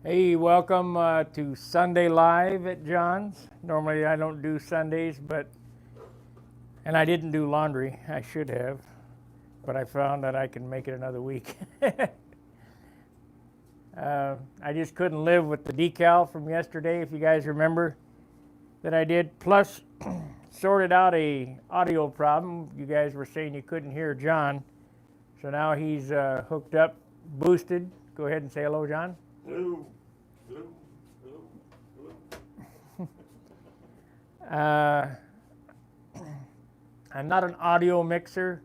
Hey, welcome to Sunday Live at John's. Normally I don't do Sundays, and I didn't do laundry. I should have, but I found that I can make it another week. I just couldn't live with the decal from yesterday, if you guys remember that I did. Plus, sorted out a audio problem. You guys were saying you couldn't hear John, so now he's hooked up, boosted. Go ahead and say hello, John. Hello. Hello. Hello. Uh, I'm not an audio mixer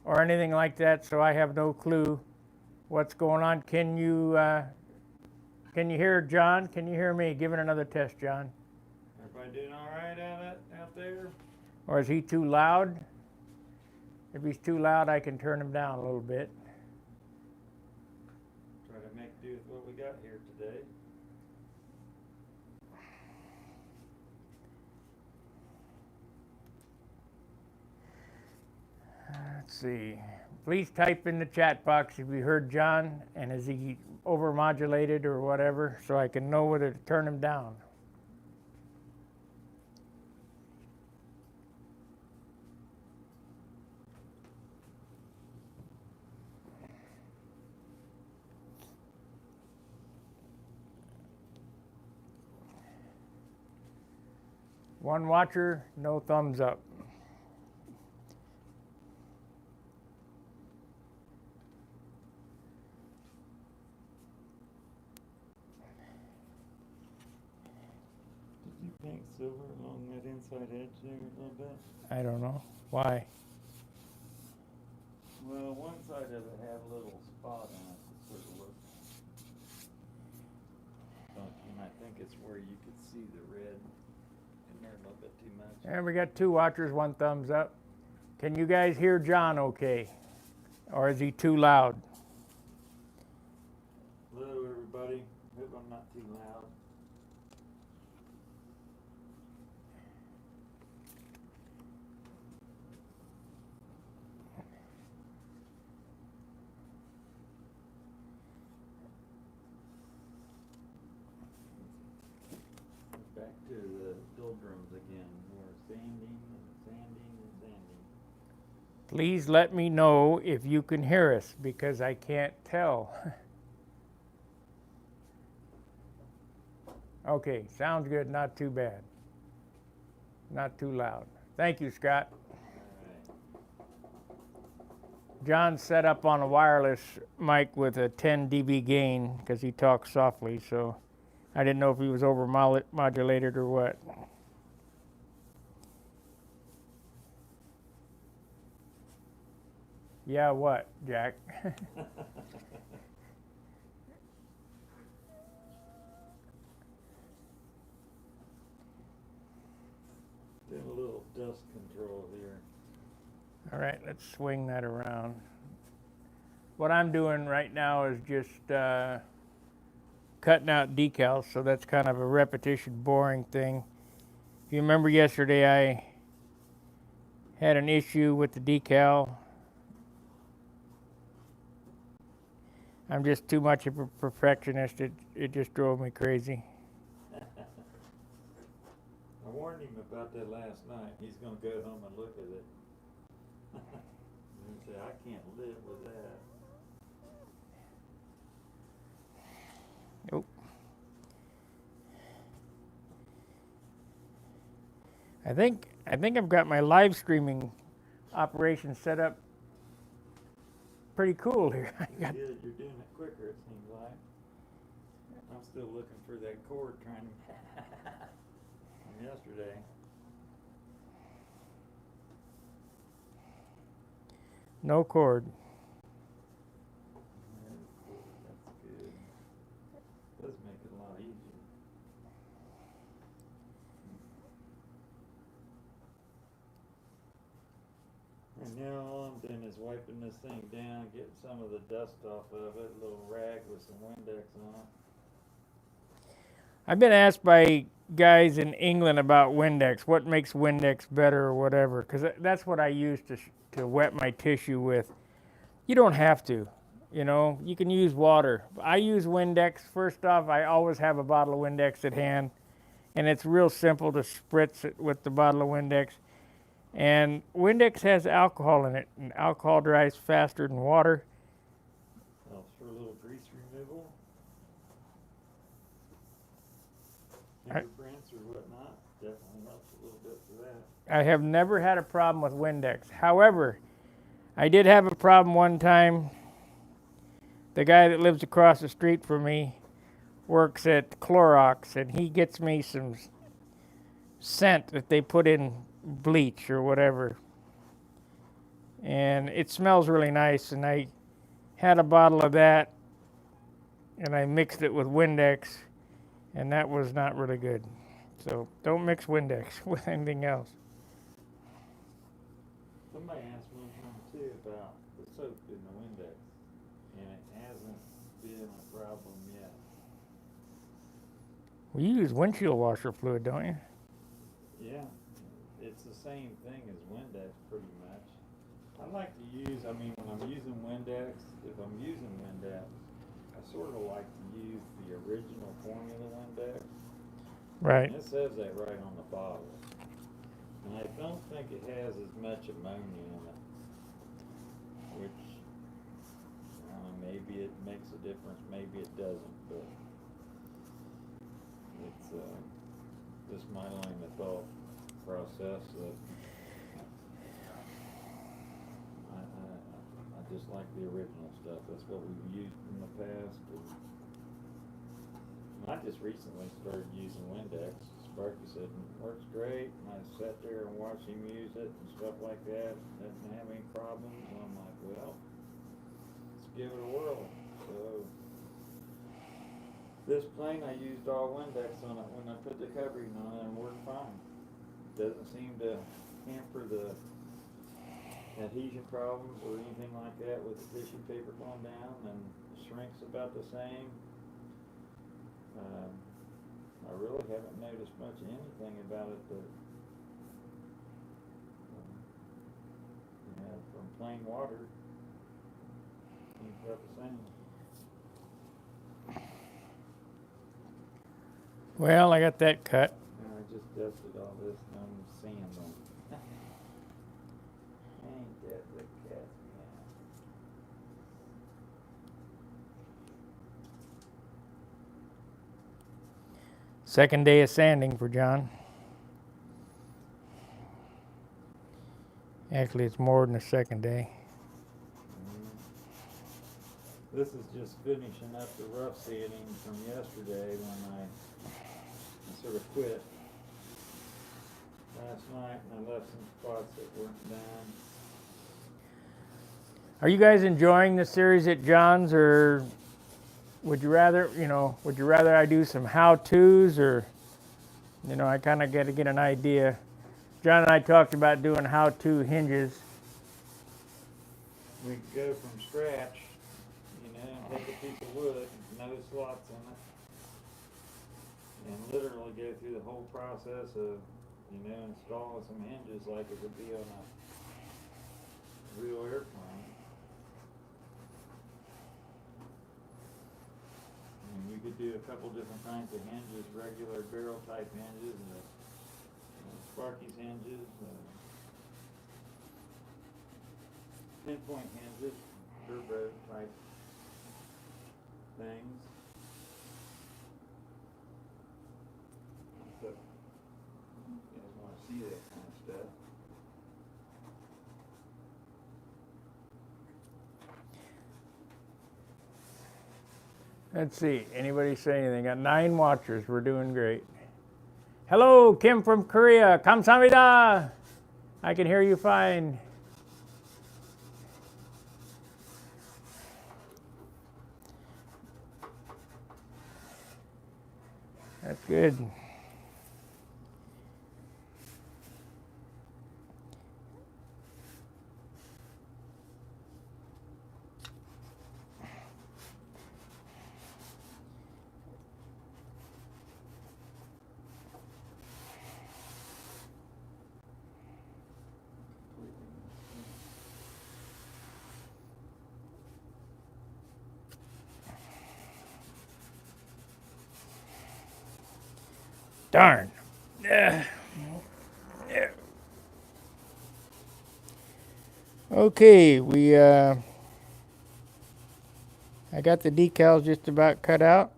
or anything like that, so I have no clue what's going on. Can you hear John? Can you hear me? Give it another test, John. Everybody doing all right out there? Or is he too loud? If he's too loud, I can turn him down a little bit. Try to make do with what we got here today. Let's see. Please type in the chat box if you heard John and is he overmodulated or whatever, so I can know whether to turn him down. One watcher, no thumbs up. Did you paint silver along that inside edge there a little bit? I don't know. Why? Well, one side of it had a little spot on it that sort of looked funky, and I think it's where you could see the red in there a little bit too much. And we got two watchers, one thumbs up. Can you guys hear John okay? Or is he too loud? Hello, everybody. Hope I'm not too loud. Back to the doldrums again. More sanding and sanding and sanding. Please let me know if you can hear us because I can't tell. Okay, sounds good, not too bad. Not too loud. Thank you, Scott. John's set up on a wireless mic with a 10 dB gain because he talks softly, so I didn't know if he was over modulated or what. Yeah, what, Jack? Doing a little dust control here. All right, let's swing that around. What I'm doing right now is just cutting out decals, so that's kind of a repetition, boring thing. If you remember yesterday, I had an issue with the decal. I'm just too much of a perfectionist. It just drove me crazy. I warned him about that last night. He's gonna go home and look at it. And he said, I can't live with that. Nope. I think I've got my live streaming operation set up pretty cool here. You're doing it quicker, it seems like. I'm still looking for that cord trying to from yesterday. No cord. That's good. Does make it a lot easier. And now all I'm doing is wiping this thing down, getting some of the dust off of it, a little rag with some Windex on it. I've been asked by guys in England about Windex. What makes Windex better or whatever? Because that's what I use to wet my tissue with. You don't have to. You know, you can use water. I use Windex. First off, I always have a bottle of Windex at hand, and it's real simple to spritz it with the bottle of Windex. And Windex has alcohol in it, and alcohol dries faster than water. Helps for a little grease removal. I- Fingerprints or whatnot. Definitely helps a little bit for that. I have never had a problem with Windex. However, I did have a problem one time. The guy that lives across the street from me works at Clorox, and he gets me some scent that they put in bleach or whatever. And it smells really nice, and I had a bottle of that, and I mixed it with Windex, and that was not really good. So don't mix Windex with anything else. Somebody asked one time too about the soap in the Windex, and it hasn't been a problem yet. Well, you use windshield washer fluid, don't you? Yeah, it's the same thing as Windex pretty much. I like to use, I mean, when I'm using Windex, if I'm using Windex, I sort of like to use the original formula Windex. Right. And it says that right on the bottle. And I don't think it has as much ammonia in it, which, maybe it makes a difference, maybe it doesn't, but it's just my line of thought process that I just like the original stuff. That's what we've used in the past. And I just recently started using Windex. Sparky said it works great, and I sat there and watched him use it and stuff like that. Didn't have any problems. And I'm like, well, let's give it a whirl. So this plane, I used all Windex on it when I put the covering on it, and it worked fine. Doesn't seem to hamper the adhesion problems or anything like that with the tissue paper going down, and shrinks about the same. I really haven't noticed much of anything about it that from plain water seems about the same. Well, I got that cut. And I just dusted all this and I'm sand on it. Ain't that the cat, man? Second day of sanding for John. Actually, it's more than the second day. This is just finishing up the rough sanding from yesterday when I sort of quit last night, and I left some spots that weren't done. Are you guys enjoying the series at John's, or would you rather I do some how-tos, or, I kind of got to get an idea. John and I talked about doing how-to hinges. We could go from scratch, and take a piece of wood, no slots in it, and literally go through the whole process of, installing some hinges like it would be on a real airplane. And you could do a couple different kinds of hinges, regular barrel type hinges, and Sparky's hinges, pinpoint hinges, turbo type things. So, you guys want to see that kind of stuff. Let's see. Anybody say anything? Got 9 watchers. We're doing great. Hello, Kim from Korea. Kamsahamnida. I can hear you fine. That's good. Darn. Yeah. Okay, I got the decals just about cut out.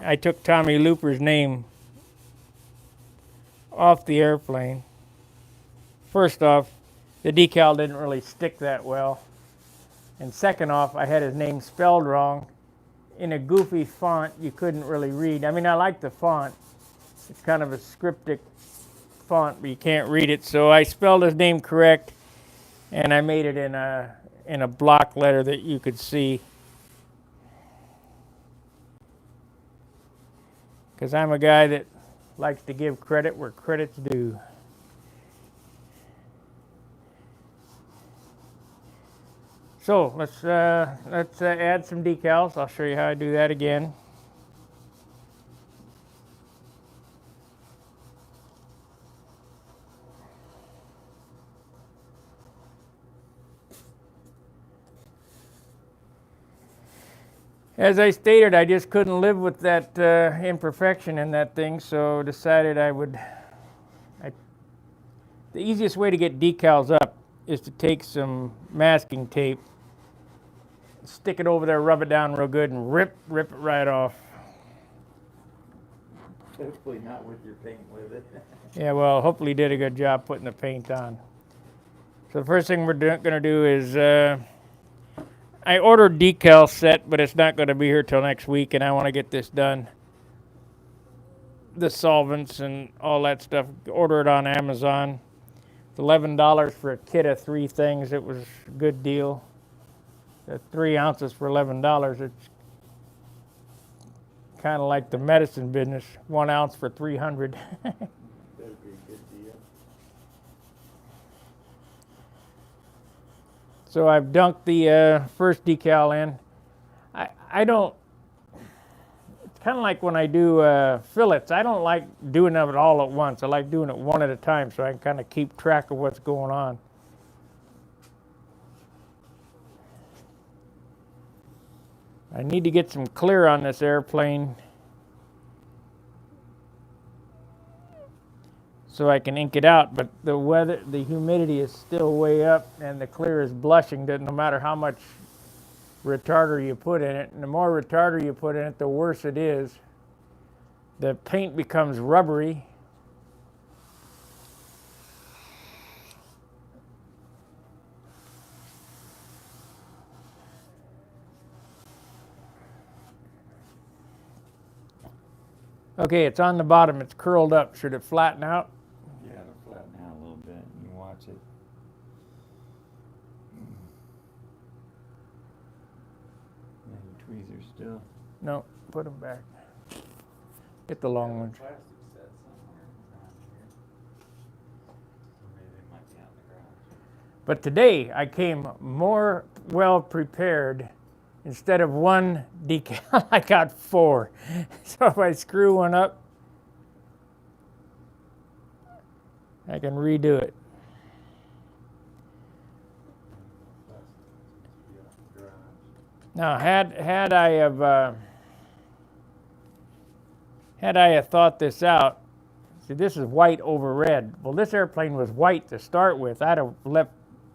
I took Tommy Looper's name off the airplane. First off, the decal didn't really stick that well. And second off, I had his name spelled wrong in a goofy font you couldn't really read. I mean, I like the font. It's kind of a scriptic font, but you can't read it. So I spelled his name correct, and I made it in a block letter that you could see. Because I'm a guy that likes to give credit where credit's due. So let's add some decals. I'll show you how I do that again. As I stated, I just couldn't live with that imperfection in that thing, so decided the easiest way to get decals up is to take some masking tape, stick it over there, rub it down real good, and rip it right off. Hopefully not with your paint with it. Yeah, well, hopefully you did a good job putting the paint on. So the first thing we're going to do is I ordered decal set, but it's not going to be here till next week, and I want to get this done. The solvents and all that stuff, order it on Amazon. It's $11 for a kit of 3 things. It was a good deal. 3 ounces for $11. It's kind of like the medicine business. 1 ounce for $300. That'd be a good deal. So I've dunked the first decal in. I don't. It's kind of like when I do fillets. I don't like doing it all at once. I like doing it one at a time so I can kind of keep track of what's going on. I need to get some clear on this airplane so I can ink it out, but the humidity is still way up and the clear is blushing, no matter how much retarder you put in it. And the more retarder you put in it, the worse it is. The paint becomes rubbery. Okay, it's on the bottom. It's curled up. Should it flatten out? Yeah, it'll flatten out a little bit. You can watch it. Any tweezers still? No, put them back. Get the long ones. Plastic set somewhere around here. So maybe they might be out in the garage. But today I came more well prepared. Instead of 1 decal, I got 4. So if I screw one up, I can redo it. Now, had I have thought this out, see, this is white over red. Well, this airplane was white to start with. I'd have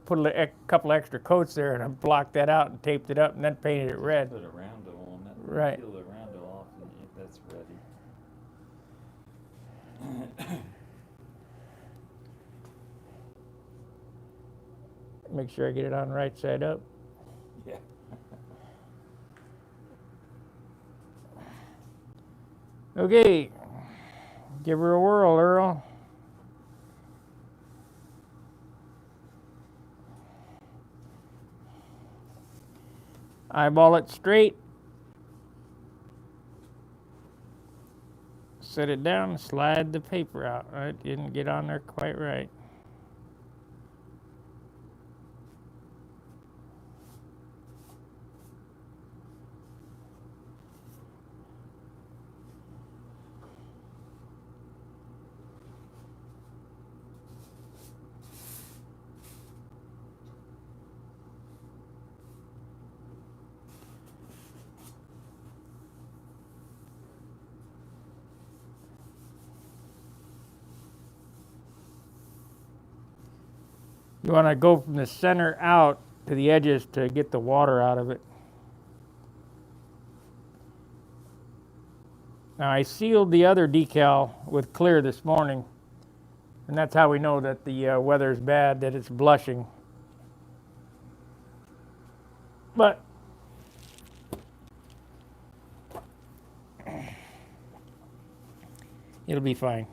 put a couple extra coats there and I blocked that out and taped it up and then painted it red. Put a roundel on that. Right. Peel the roundel off if that's ready. Make sure I get it on right side up. Yeah. Okay, give her a whirl, Earl. Eyeball it straight. Set it down and slide the paper out. It didn't get on there quite right. You want to go from the center out to the edges to get the water out of it. Now I sealed the other decal with clear this morning, and that's how we know that the weather's bad, that it's blushing. But it'll be fine.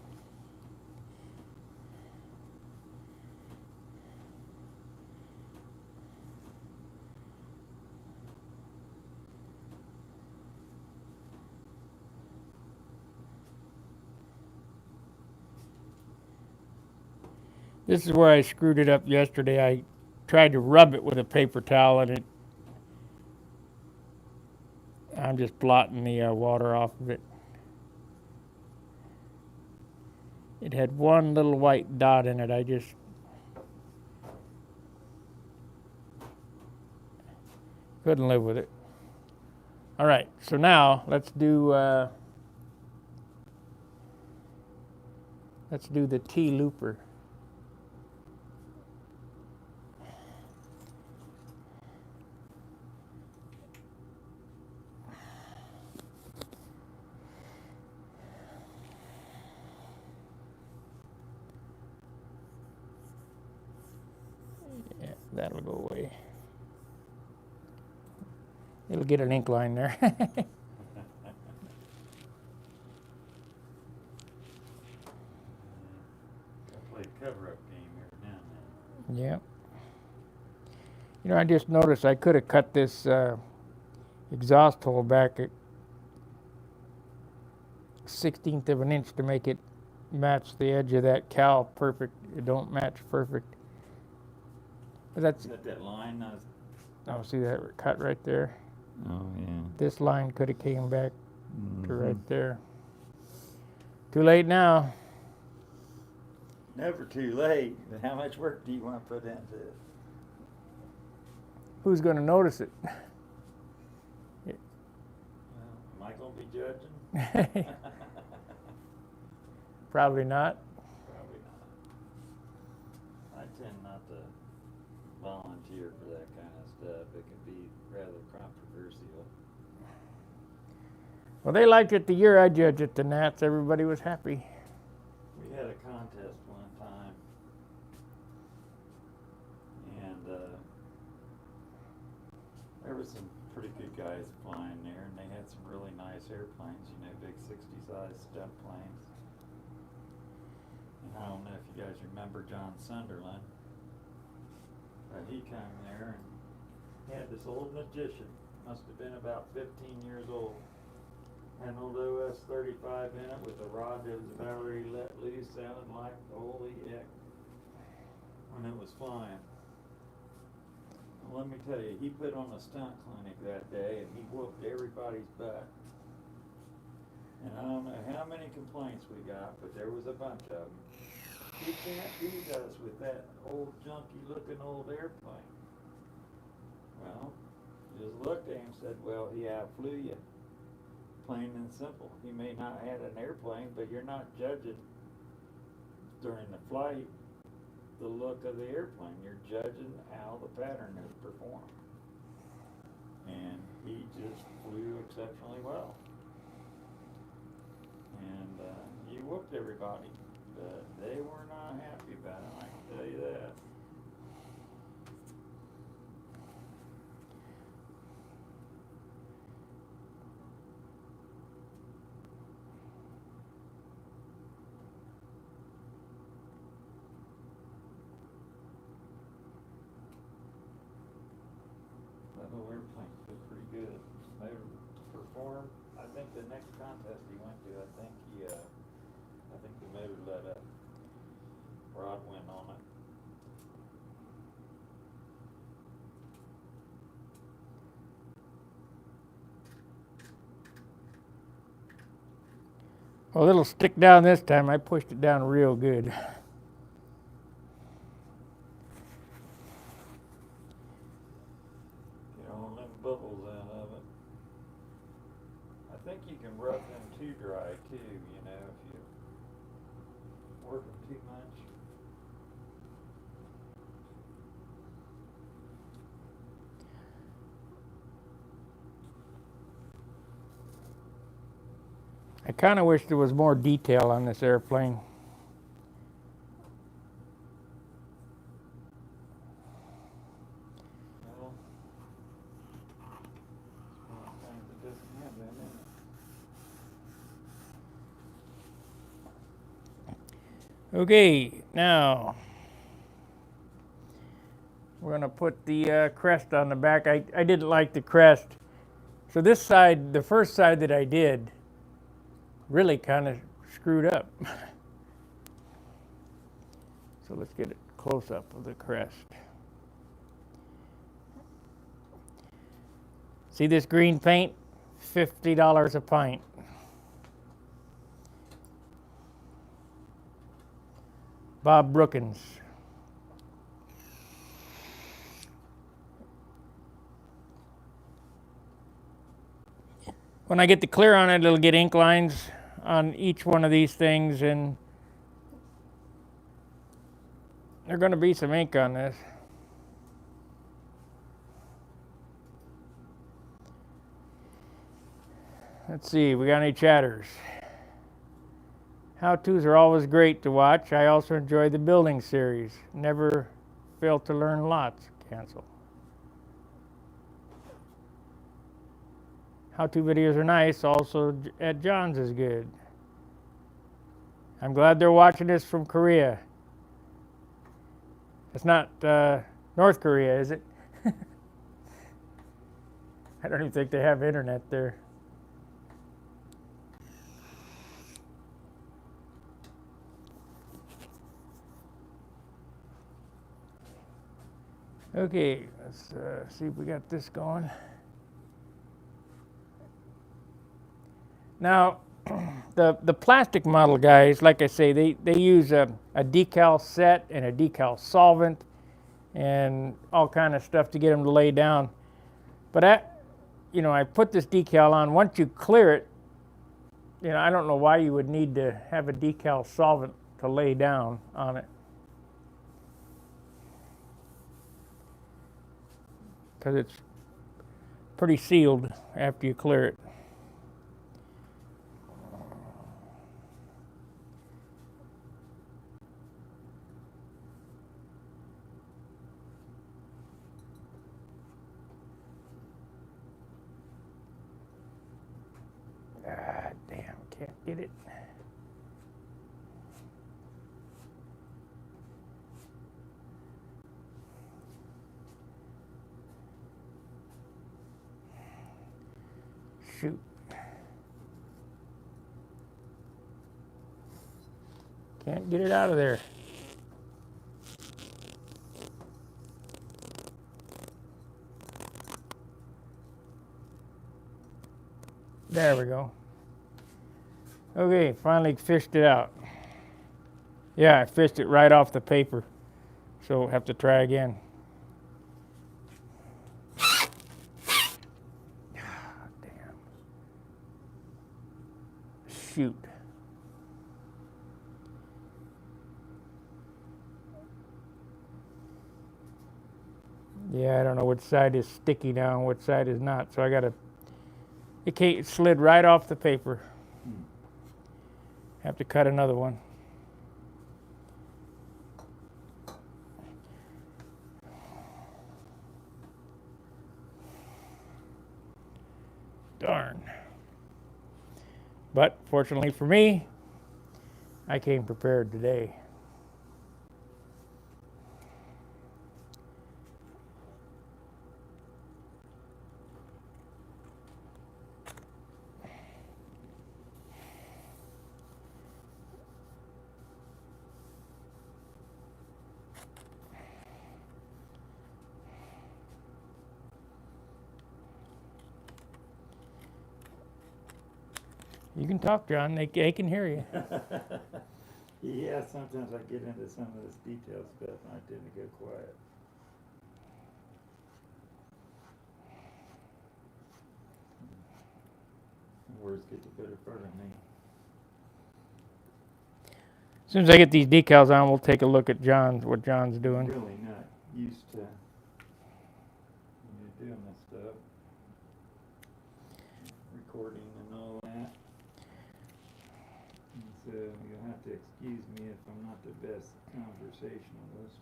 This is where I screwed it up yesterday. I tried to rub it with a paper towel, and I'm just blotting the water off of it. It had one little white dot in it. I just couldn't live with it. All right, so now let's do the T looper. Yeah, that'll go away. It'll get an ink line there. Play cover-up game every now and then. Yeah. You know, I just noticed I could have cut this exhaust hole back a 1/16 of an inch to make it match the edge of that cowl perfect. It don't match perfect. But that's, Is that line? oh, see that cut right there? Oh, yeah. This line could have came back to Mhm. right there. Too late now. Never too late. But how much work do you want to put into it? Who's going to notice it? Well, am I going to be judging? Probably not. Probably not. I tend not to volunteer for that kind of stuff. It can be rather controversial. Well, they liked it the year I judged at the Nats. Everybody was happy. We had a contest one time, and there were some pretty good guys flying there, and they had some really nice airplanes, you know, big 60-size stunt planes. And I don't know if you guys remember John Sunderland, but he came there and he had this old magician, must have been about 15 years old, had an old OS-35 in it with a rod that was about already let loose, sounding like holy heck when it was flying. Well, let me tell you, he put on a stunt clinic that day and he whooped everybody's butt. And I don't know how many complaints we got, but there was a bunch of them. You can't beat us with that old junky looking old airplane. Well, just looked at him and said, well, he outflew you. Plain and simple. He may not have had an airplane, but you're not judging during the flight the look of the airplane. You're judging how the pattern is performed. And he just flew exceptionally well. And he whooped everybody, but they were not happy about it, I can tell you that. That little airplane did pretty good. Motor performed. I think the next contest he went to, I think the motor let up. Rod went on it. Well, it'll stick down this time. I pushed it down real good. Get all them bubbles out of it. I think you can rub them too dry too, you know, if you work them too much. I kind of wish there was more detail on this airplane. Well, one of the things that doesn't have that in it. Okay, now we're gonna put the crest on the back. I didn't like the crest. So this side, the first side that I did, really kind of screwed up. So let's get a close up of the crest. See this green paint? $50 a pint. Bob Brookins. When I get the clear on it, it'll get ink lines on each one of these things, and there's going to be some ink on this. Let's see, we got any chatters? How-tos are always great to watch. I also enjoy the building series. Never fail to learn lots. Cancel. How-to videos are nice. Also at John's is good. I'm glad they're watching this from Korea. It's not North Korea, is it? I don't even think they have internet there. Okay, let's see if we got this going. Now, the plastic model guys, like I say, they use a decal set and a decal solvent and all kind of stuff to get them to lay down. But I put this decal on. Once you clear it, I don't know why you would need to have a decal solvent to lay down on it. Because it's pretty sealed after you clear it. Ah, damn, can't get it. Shoot. Can't get it out of there. There we go. Okay, finally fished it out. Yeah, I fished it right off the paper. So we'll have to try again. Damn. Shoot. Yeah, I don't know which side is sticky now and which side is not. So I got to, it slid right off the paper. Have to cut another one. Darn. But fortunately for me, I came prepared today. You can talk, John. They can hear you. Yeah, sometimes I get into some of this detail stuff and I tend to go quiet. Words get the better part of me. As soon as I get these decals on, we'll take a look at what John's doing. Really not used to doing this stuff. Recording and all that. you'll have to excuse me if I'm not the best conversationalist.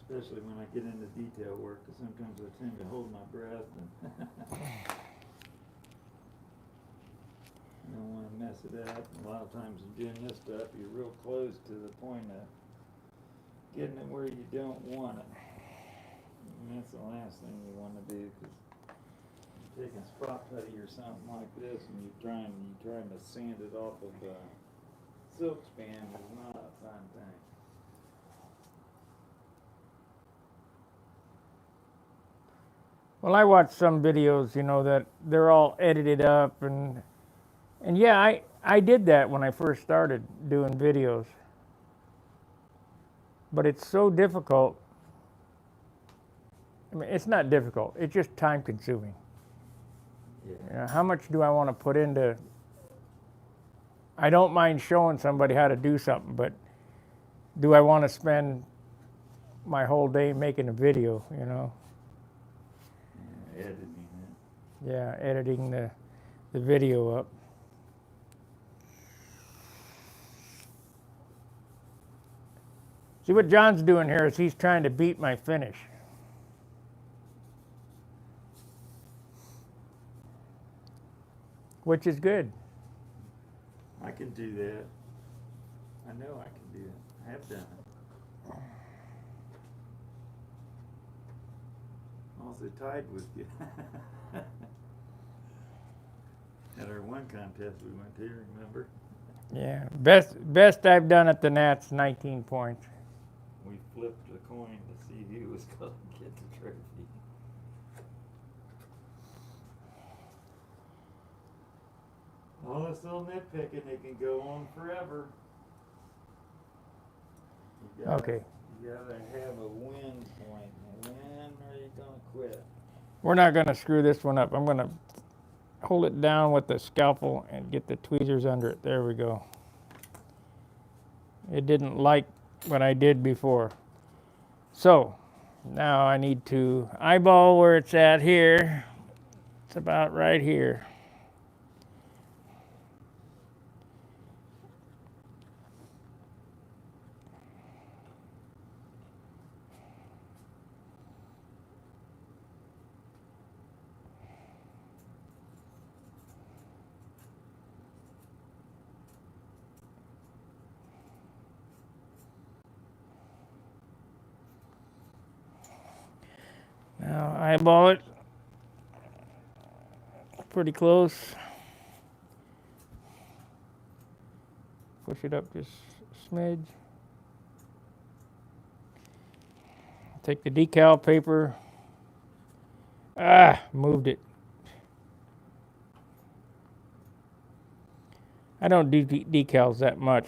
Especially when I get into detail work, because sometimes I tend to hold my breath and I don't want to mess it up. And a lot of times in doing this stuff, you're real close to the point of getting it where you don't want it. And that's the last thing you want to do, because taking spot putty or something like this and you're trying to sand it off of a silk span is not a fun thing. Well, I watched some videos, that they're all edited up, and yeah, I did that when I first started doing videos. But it's so difficult. I mean, it's not difficult. It's just time consuming. Yeah. How much do I want to put into? I don't mind showing somebody how to do something, but do I want to spend my whole day making a video, Editing it. Yeah, editing the video up. See, what John's doing here is he's trying to beat my finish. Which is good. I can do that. I know I can do it. I have done it. Also tied with you. At our one contest we went to, remember? Yeah, best I've done at the Nats, 19 points. We flipped the coin to see who was going to get the trophy. All this little nitpicking, it can go on forever. Okay. You gotta have a win point. When are you gonna quit? We're not going to screw this one up. I'm going to hold it down with the scalpel and get the tweezers under it. There we go. It didn't like what I did before. So now I need to eyeball where it's at here. It's about right here. Now eyeball it. Pretty close. Push it up just a smidge. Take the decal paper. Moved it. I don't do decals that much.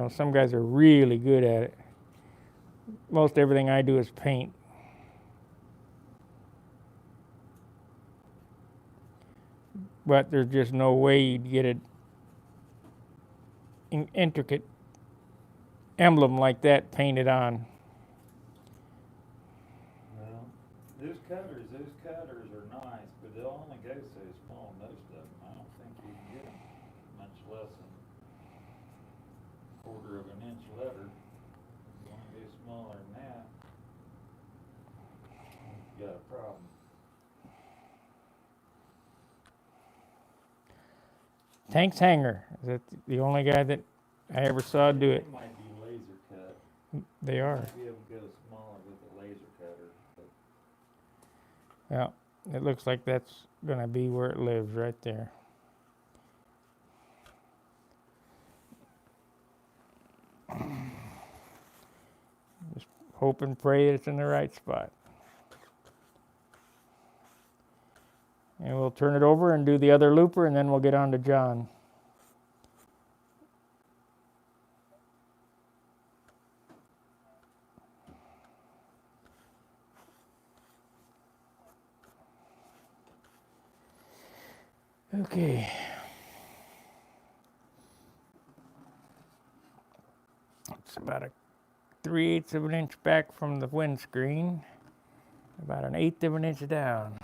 Some guys are really good at it. Most everything I do is paint. But there's just no way you'd get an intricate emblem like that painted on. Well, those cutters are nice, but they'll only go so small, most of them. I don't think you can get them much less than a quarter of an inch letter. If you want to go smaller than that, you got a problem. Tanks Hanger. That's the only guy that I ever saw do it. They might be laser cut. They are. Might be able to go smaller with a laser cutter. But Yeah, it looks like that's going to be where it lives right there. Just hope and pray it's in the right spot. And we'll turn it over and do the other looper, and then we'll get on to John. Okay. It's about a 3/8 of an inch back from the windscreen, about an 1/8 of an inch down.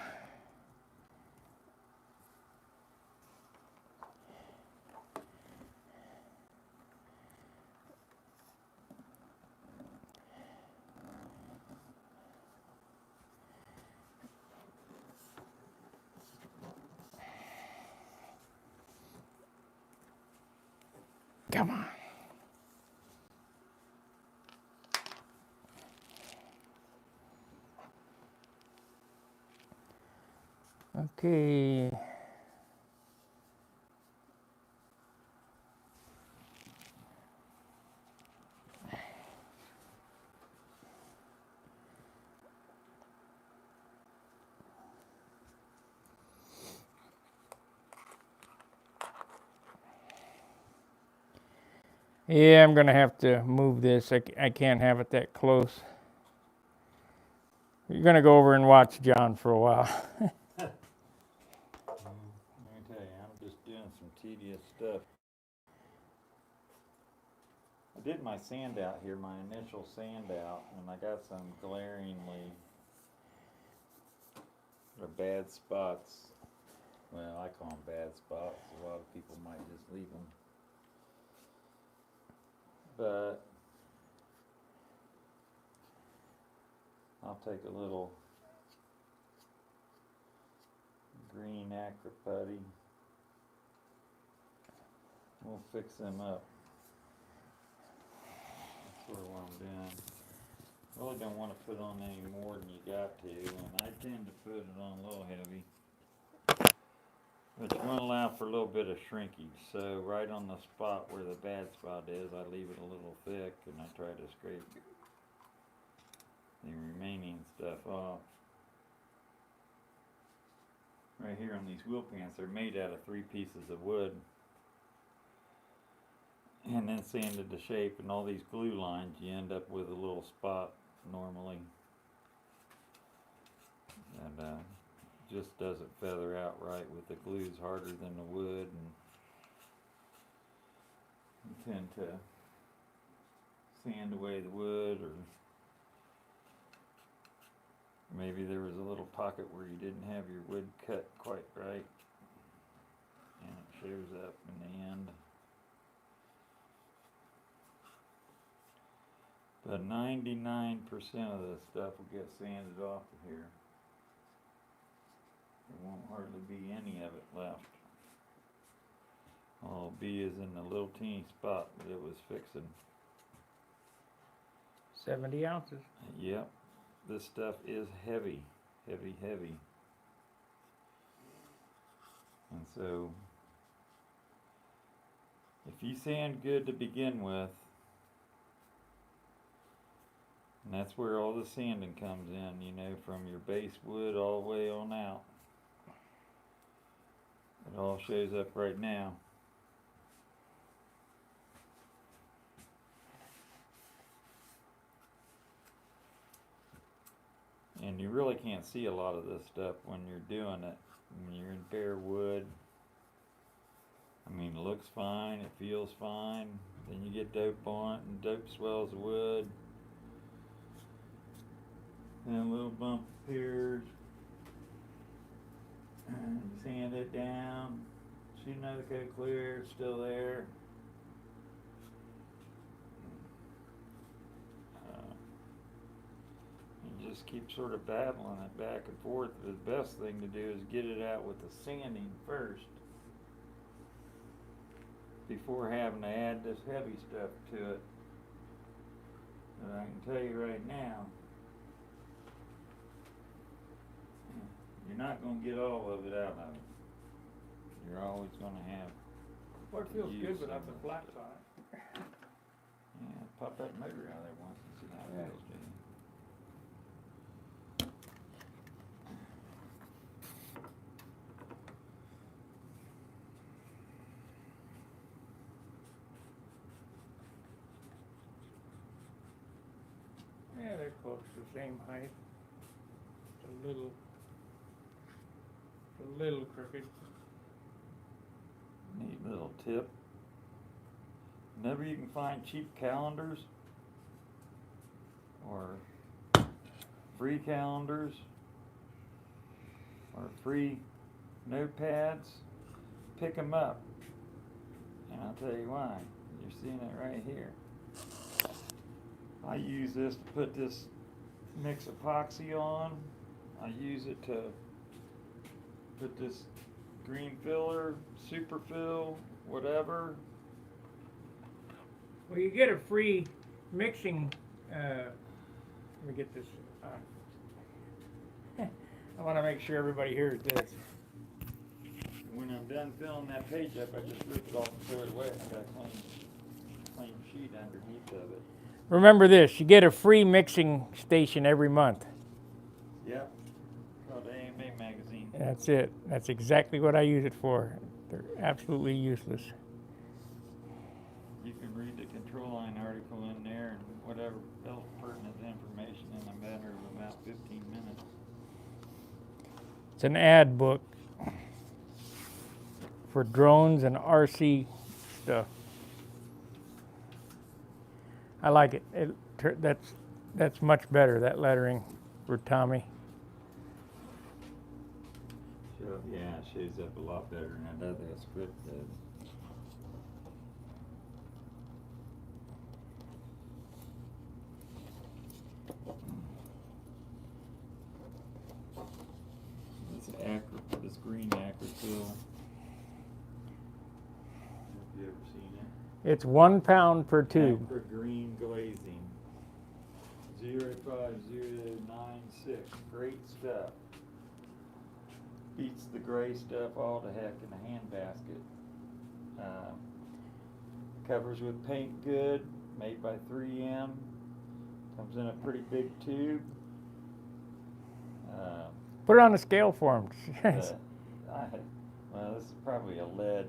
Come on. Okay. Yeah, I'm gonna have to move this. I can't have it that close. You're gonna go over and watch John for a while. Let me tell you, I'm just doing some tedious stuff. I did my sand out here, my initial sand out, and I got some glaringly or bad spots. Well, I call them bad spots. A lot of people might just leave them. But I'll take a little green acro putty. We'll fix them up. That's sort of what I'm doing. Really don't want to put on any more than you got to, and I tend to put it on a little heavy. But you want to allow for a little bit of shrinkage. So right on the spot where the bad spot is, I leave it a little thick, and I try to scrape the remaining stuff off. Right here on these wheel pants, they're made out of 3 pieces of wood and then sanded to shape, and all these glue lines, you end up with a little spot normally, and just doesn't feather out right with the glue's harder than the wood, and you tend to sand away the wood, or maybe there was a little pocket where you didn't have your wood cut quite right, and it shows up in the end. But 99% of this stuff will get sanded off of here. There won't hardly be any of it left. All it'll be is in the little teeny spot that it was fixing. 70 ounces. Yep, this stuff is heavy, heavy, heavy. And so, if you sand good to begin with, and that's where all the sanding comes in, you know, from your base wood all the way on out. It all shows up right now. And you really can't see a lot of this stuff when you're doing it. When you're in bare wood, I mean, it looks fine, it feels fine. Then you get dope on it, and dope swells the wood. And a little bump appears. And you sand it down. Shoot another coat clear, it's still there. You just keep sort of battling it back and forth. The best thing to do is get it out with the sanding first, before having to add this heavy stuff to it. And I can tell you right now, you're not going to get all of it out of it. You're always going to have. Well, it feels use good without some the of flat it. side. Yeah, pop that motor out of there once and see how it feels, Jay. Yeah, they're close to the same height. It's a little crooked. Neat little tip. Whenever you can find cheap calendars or free calendars or free notepads, pick them up. And I'll tell you why. You're seeing it right here. I use this to put this mix epoxy on. I use it to put this green filler, super fill, whatever. Well, you get a free mixing. Let me get this on. I want to make sure everybody hears this. When I'm done filling that page up, I just rip it off and throw it away. I got a clean sheet underneath of it. Remember this, you get a free mixing station every month. Yep. Called AMA magazine. That's it. That's exactly what I use it for. They're absolutely useless. You can read the control line article in there and whatever else pertinent information in a matter of about 15 minutes. It's an ad book for drones and RC stuff. I like it. That's much better, that lettering for Tommy. Yeah, it shows up a lot better than that other script does. This green acrylic. Have you ever seen it? It's 1 pound per tube. Acrylic green glazing. 05096. Great stuff. Beats the gray stuff all to heck in a handbasket. Covers with paint good. Made by 3M. Comes in a pretty big tube. Put it on a scale for him. Well, this is probably a lead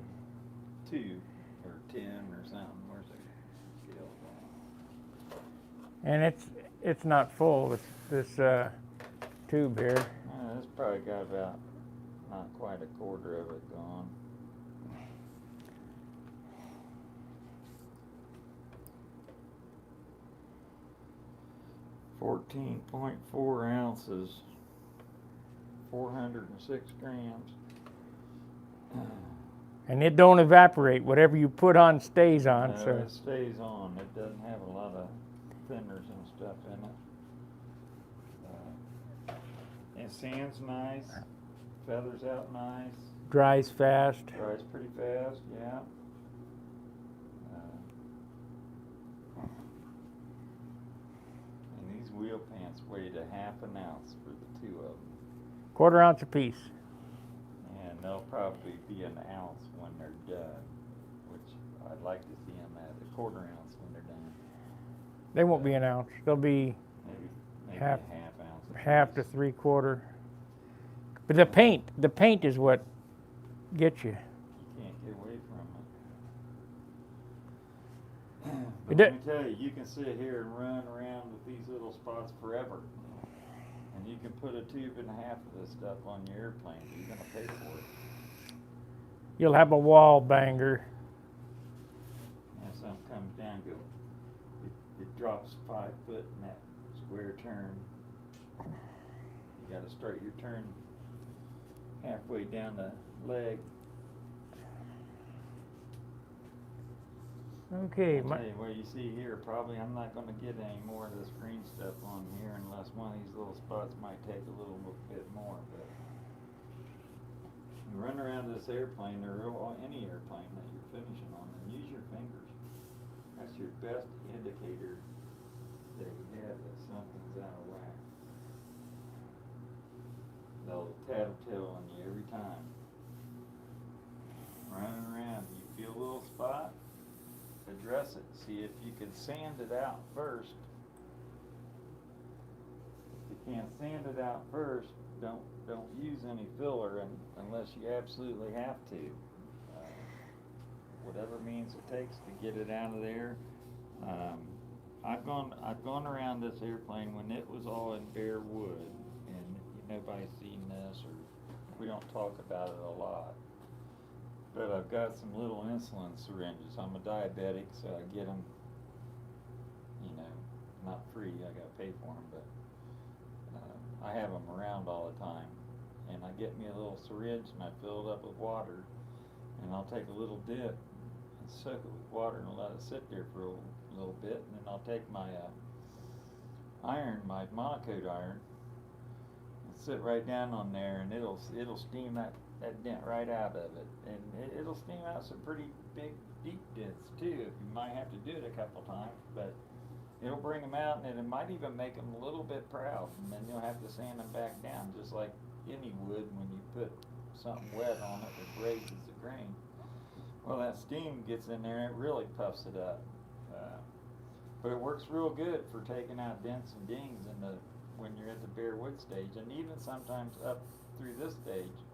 2 or 10 or something. Where's the scale going? And it's not full, this tube here. It's probably got about not quite a quarter of it gone. .4 ounces. 406 grams. And it don't evaporate. Whatever you put on stays on. No, So it stays on. It doesn't have a lot of thinners and stuff in it. It sands nice. Feathers out nice. dries fast. Dries pretty fast, yeah. And these wheel pants weighed a ½ ounce for the 2 of them. 1/4 ounce apiece. And they'll probably be an ounce when they're done, which I'd like to see them at a 1/4 ounce when they're done. They won't be an ounce. They'll be Maybe half- a ½ ounce. ½ to 3/4. But the paint is what gets you. You can't get away from it. It But do- let me tell you, you can sit here and run around with these little spots forever. And you can put a 1.5 of this stuff on your airplane. You're gonna pay for it. You'll have a wall banger. And something comes down, it drops 5 foot in that square turn. You gotta start your turn halfway down the leg. Okay. I'll tell you what you see here, probably I'm not gonna get any more of this green stuff on here unless one of these little spots might take a little bit more, but you run around this airplane or any airplane that you're finishing on and use your fingers. That's your best indicator that you have that something's out of whack. They'll tattletale on you every time. Running around, you feel a little spot, address it. See if you can sand it out first. If you can't sand it out first, don't use any filler unless you absolutely have to. Whatever means it takes to get it out of there. I've gone around this airplane when it was all in bare wood, and nobody's seen this, or we don't talk about it a lot. But I've got some little insulin syringes. I'm a diabetic, so I get them, not free. I got to pay for them, but I have them around all the time. And I get me a little syringe and I fill it up with water, and I'll take a little dip and soak it with water and let it sit there for a little bit, and then I'll take my iron, my monocoat iron, and sit right down on there, and it'll steam that that dent right out of it. And it'll steam out some pretty big, deep dents too. You might have to do it a couple times, but it'll bring them out, and it might even make them a little bit proud. And then you'll have to sand them back down, just like any wood when you put something wet on it that raises the grain. Well, that steam gets in there and it really puffs it up. But it works real good for taking out dents and dings when you're at the bare wood stage, and even sometimes up through this stage.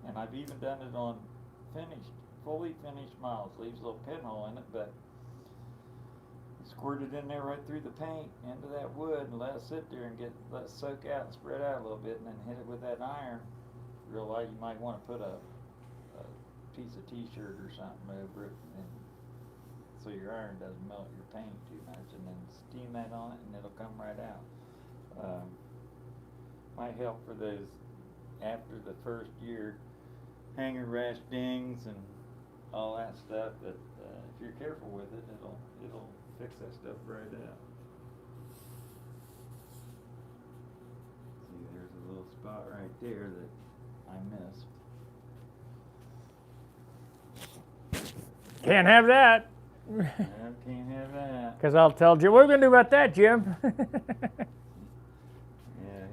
And I've even done it on fully finished models. Leaves a little pinhole in it, but you squirt it in there right through the paint into that wood and let it sit there and let it soak out and spread out a little bit, and then hit it with that iron. Real light, you might want to put a piece of t-shirt or something over it, and so your iron doesn't melt your paint too much, and then steam that on it and it'll come right out. Might help for those after the first year hanger rash dings and all that stuff, but if you're careful with it, it'll fix that stuff right out. See, there's a little spot right there that I missed. Can't have that. I can't have that. Because I'll tell Jim, what are we going to do about that, Jim? Yeah,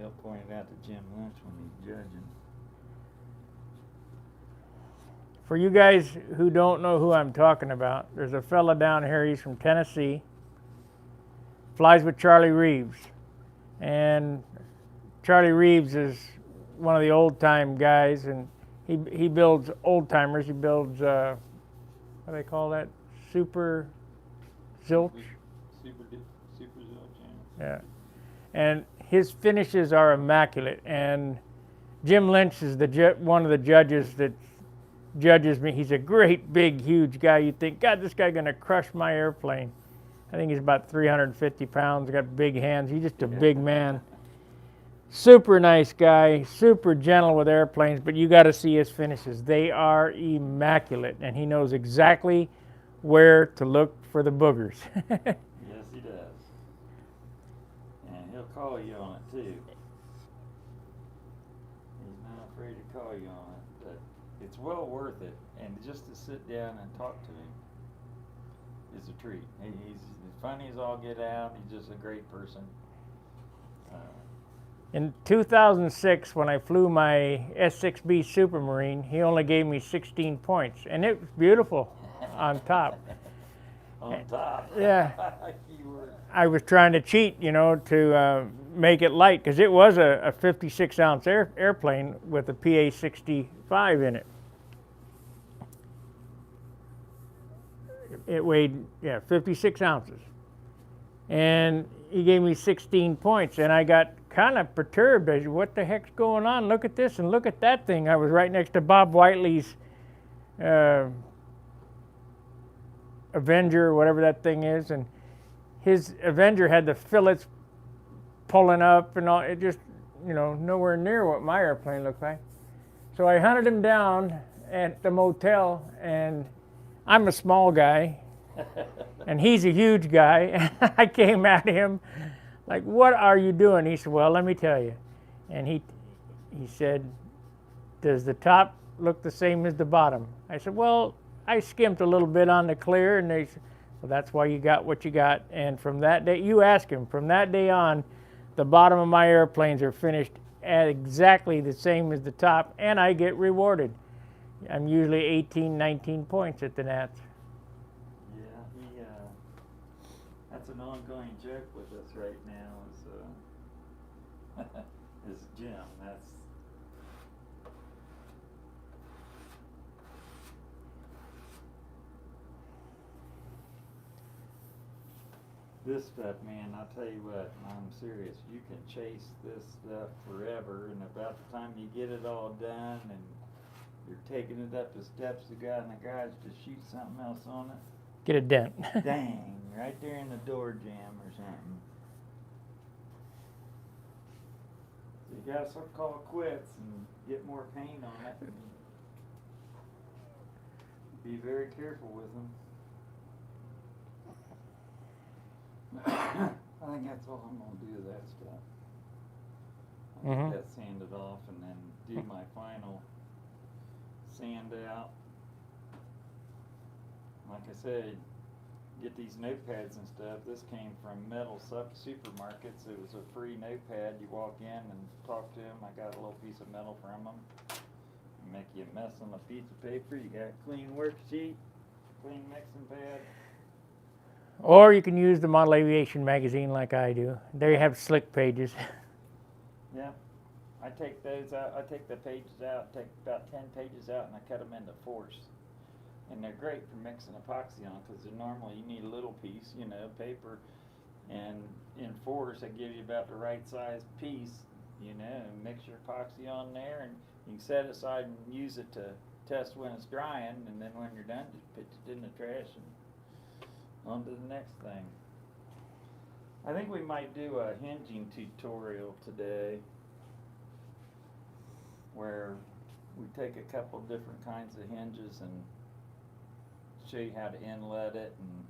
he'll point it out to Jim Lynch when he's judging. For you guys who don't know who I'm talking about, there's a fella down here, he's from Tennessee, flies with Charlie Reeves. And Charlie Reeves is one of the old-time guys, and he builds old-timers. He builds, what do they call that? Super zilch? Super zilch, yeah. And his finishes are immaculate. And Jim Lynch is one of the judges that judges me. He's a great, big, huge guy. You'd think, God, this guy's going to crush my airplane. I think he's about 350 pounds, got big hands. He's just a big man. Super nice guy, super gentle with airplanes, but you got to see his finishes. They are immaculate, and he knows exactly where to look for the boogers. Yes, he does. And he'll call you on it too. He's not afraid to call you on it, but it's well worth it. And just to sit down and talk to him is a treat. He's as funny as all get out. He's just a great person. In 2006, when I flew my S6B Supermarine, he only gave me 16 points, and it was beautiful on top. On top. Yeah. I was trying to cheat, to make it light, because it was a 56-ounce airplane with a PA-65 in it. It weighed, 56 ounces. And he gave me 16 points, and I got kind of perturbed. I said, what the heck's going on? Look at this and look at that thing. I was right next to Bob Whiteley's Avenger, whatever that thing is, and his Avenger had the fillets pulling up and all. It just, nowhere near what my airplane looked like. So I hunted him down at the motel, and I'm a small guy, and he's a huge guy, and I came at him like, what are you doing? He said, well, let me tell you. And he said, does the top look the same as the bottom? I said, well, I skimped a little bit on the clear, and they said, well, that's why you got what you got. And from that day, you ask him, from that day on, the bottom of my airplanes are finished at exactly the same as the top, and I get rewarded. I'm usually 18, 19 points at the Nats. Yeah, that's an ongoing joke with us right now is Jim. This stuff, man, I'll tell you what, I'm serious. You can chase this stuff forever, and about the time you get it all done and you're taking it up the steps to go out in the garage to shoot something else on it. Get a dent. Dang, right there in the door jamb or something. So you gotta sort of call it quits and get more paint on it. And be very careful with them. I think that's all I'm gonna do with that stuff. I'll get that sanded off and then do my final sand out. Like I said, get these notepads and stuff. This came from Metal Supermarkets. It was a free notepad. You walk in and talk to them. I got a little piece of metal from them. Make you a mess on a piece of paper. You got a clean worksheet, clean mixing pad. Or you can use the Model Aviation magazine like I do. They have slick pages. Yeah, I take those out. I take the pages out, take about 10 pages out, and I cut them into fours. And they're great for mixing epoxy on, because normally you need a little piece, you know, paper. And in fours, they give you about the right size piece, you know, and mix your epoxy on there, and you can set it aside and use it to test when it's drying, and then when you're done, just pitch it in the trash and on to the next thing. I think we might do a hinging tutorial today, where we take a couple different kinds of hinges and show you how to inlet it, and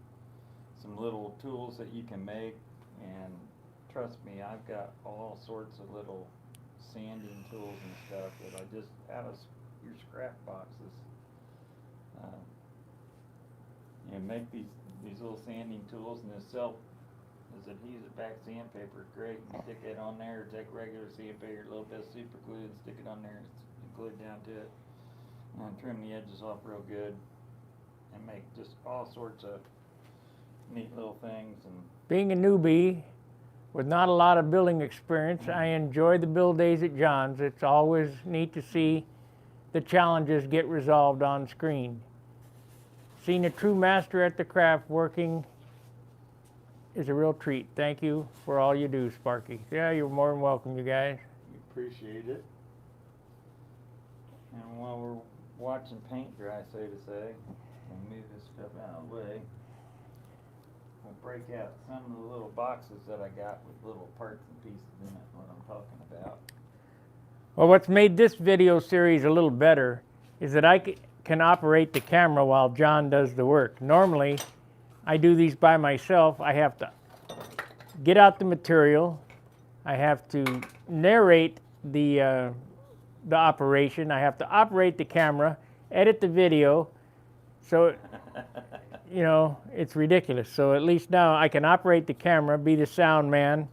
some little tools that you can make. And trust me, I've got all sorts of little sanding tools and stuff that I just out of your scrap boxes. You know, make these little sanding tools, and this this adhesive back sandpaper is great. You stick it on there, or take regular sandpaper, a little bit of super glue, and stick it on there and glue it down to it, and trim the edges off real good, and make just all sorts of neat little things. And Being a newbie with not a lot of building experience, I enjoy the build days at John's. It's always neat to see the challenges get resolved on screen. Seeing a true master at the craft working is a real treat. Thank you for all you do, Sparky. Yeah, you're more than welcome, you guys. we appreciate it. And while we're watching paint dry, so to say, we'll move this stuff out of the way. We'll break out some of the little boxes that I got with little parts and pieces in it, what I'm talking about. Well, what's made this video series a little better is that I can operate the camera while John does the work. Normally, I do these by myself. I have to get out the material. I have to narrate the operation. I have to operate the camera, edit the video. So, you know, it's ridiculous. So at least now I can operate the camera, be the sound man,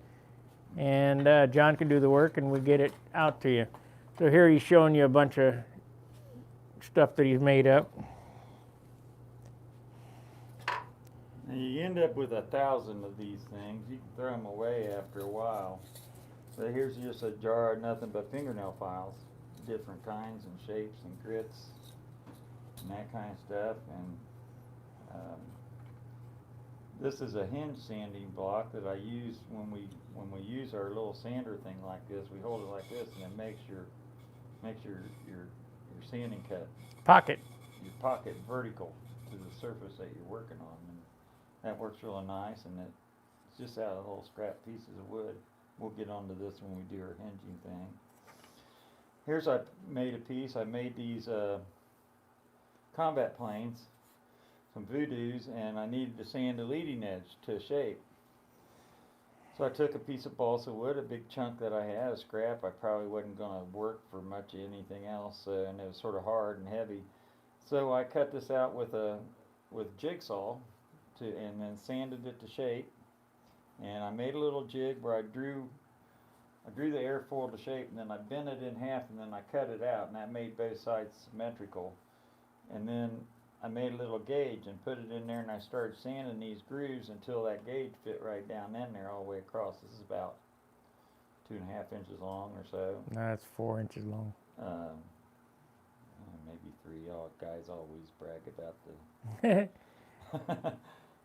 and John can do the work, and we get it out to you. So here he's showing you a bunch of stuff that he's made up. Now you end up with 1,000 of these things. You can throw them away after a while. But here's just a jar of nothing but fingernail files, different kinds and shapes and grits and that kind of stuff. And this is a hinge sanding block that I use when we use our little sander thing like this. We hold it like this, and it makes your sanding cut Pocket. your pocket vertical to the surface that you're working on, and that works really nice. And it's just out of little scrap pieces of wood. We'll get onto this when we do our hinging thing. Here's I made a piece. I made these combat planes, some voodoos, and I needed to sand the leading edge to shape. So I took a piece of balsa wood, a big chunk that I had, a scrap. I probably wasn't going to work for much of anything else, and it was sort of hard and heavy. So I cut this out with jigsaw, and then sanded it to shape. And I made a little jig where I drew the airfoil to shape, and then I bent it in half, and then I cut it out, and that made both sides symmetrical. And then I made a little gauge and put it in there, and I started sanding these grooves until that gauge fit right down in there all the way across. This is about 2.5 inches long or so. No, it's 4 inches long. Maybe 3. Y'all guys always brag about the.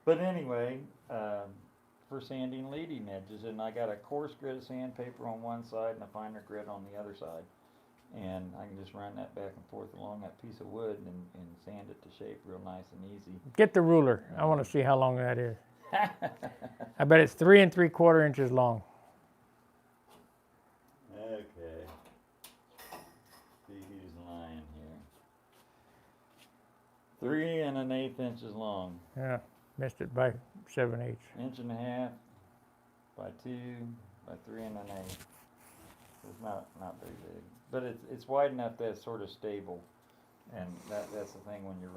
But anyway, for sanding leading edges, and I got a coarse grit of sandpaper on one side and a finer grit on the other side. And I can just run that back and forth along that piece of wood and sand it to shape real nice and easy. Get the ruler. I want to see how long that is. I bet it's 3 3/4 inches long. Okay. See who's lying here. 3 1/8 inches long. Yeah, missed it by 7/8. 1.5 inches by 2 by 3 1/8. It's not very big, but it's wide enough that it's sort of stable, And that's the thing when you're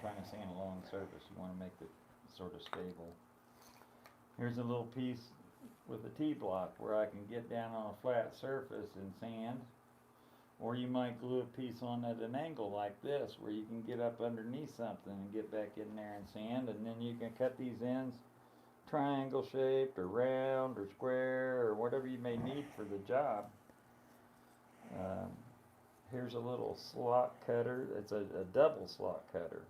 trying to sand a long surface, you want to make it sort of stable. Here's a little piece with a T-block where I can get down on a flat surface and sand. Or you might glue a piece on at an angle like this where you can get up underneath something and get back in there and sand, and then you can cut these ends triangle shaped or round or square or whatever you may need for the job. Here's a little slot cutter. It's a double slot cutter.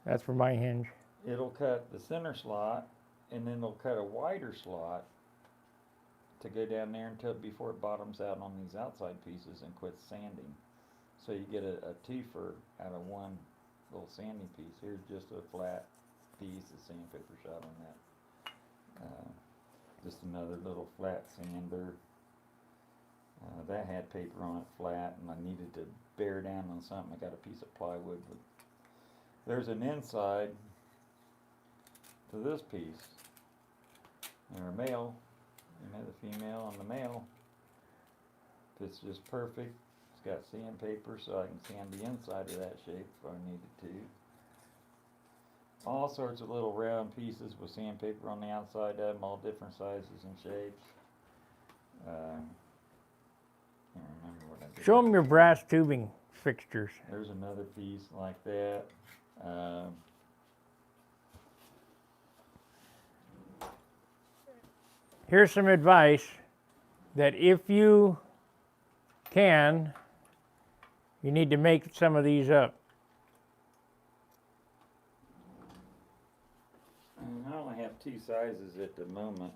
That's for my hinge. It'll cut the center slot, and then it'll cut a wider slot to go down there before it bottoms out on these outside pieces and quits sanding. So you get a twofer out of one little sanding piece. Here's just a flat piece of sandpaper shot on that. Just another little flat sander. That had paper on it flat, and I needed to bear down on something. I got a piece of plywood. But there's an inside to this piece. There are male. The female and the male fits just perfect. It's got sandpaper, so I can sand the inside of that shape if I needed to. All sorts of little round pieces with sandpaper on the outside of them, all different sizes and shapes. Can't remember what I did. Show them your brass tubing fixtures. There's another piece like that. Here's some advice that if you can, you need to make some of these up. I only have two sizes at the moment.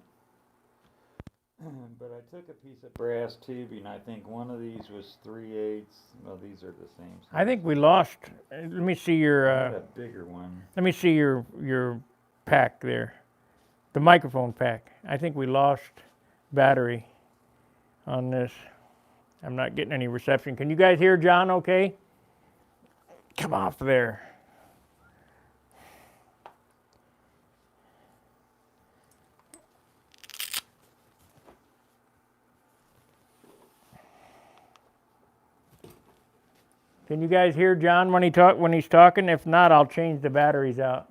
But I took a piece of brass tubing. I think one of these was 3/8. Well, these are the same size. I think we lost. Let me see your. I had a bigger one. Let me see your pack there, the microphone pack. I think we lost battery on this. I'm not getting any reception. Can you guys hear John? Okay. Come off there. Can you guys hear John when he's talking? If not, I'll change the batteries out.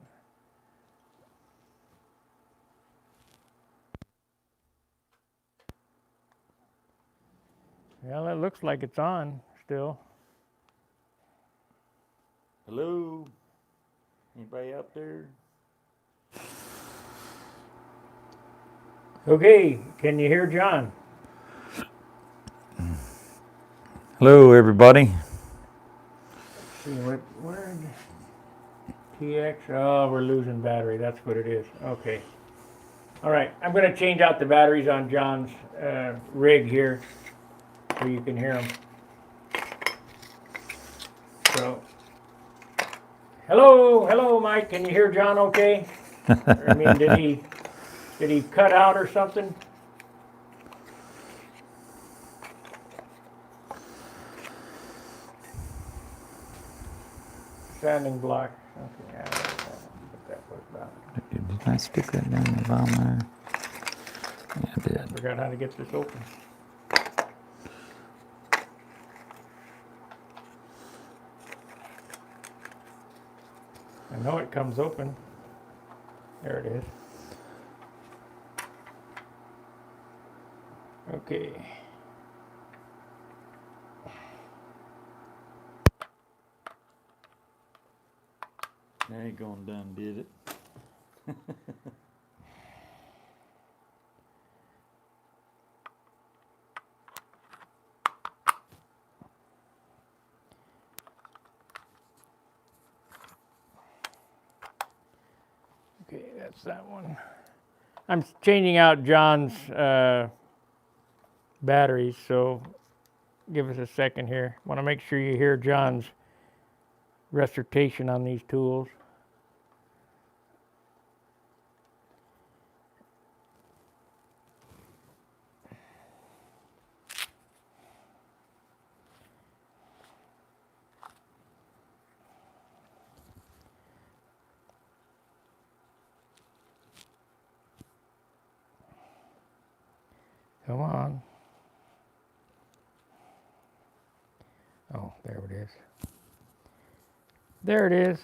Well, it looks like it's on still. Hello? Anybody up there? Okay, can you hear John? Hello, everybody. See where TX? Oh, we're losing battery. That's what it is. Okay. All right. I'm going to change out the batteries on John's rig here, so you can hear him. So, hello, Mike. Can you hear John? Okay. I mean, did he cut out or something? Sanding block. Okay, I don't know what that was about. Did I stick that down the bottom there? Yeah, I did. Forgot how to get this open. I know it comes open. There it is. Okay. That ain't going done, did it? Okay, that's that one. I'm changing out John's batteries, so give us a second here. Want to make sure you hear John's recitation on these tools. Come on. Oh, there it is. There it is.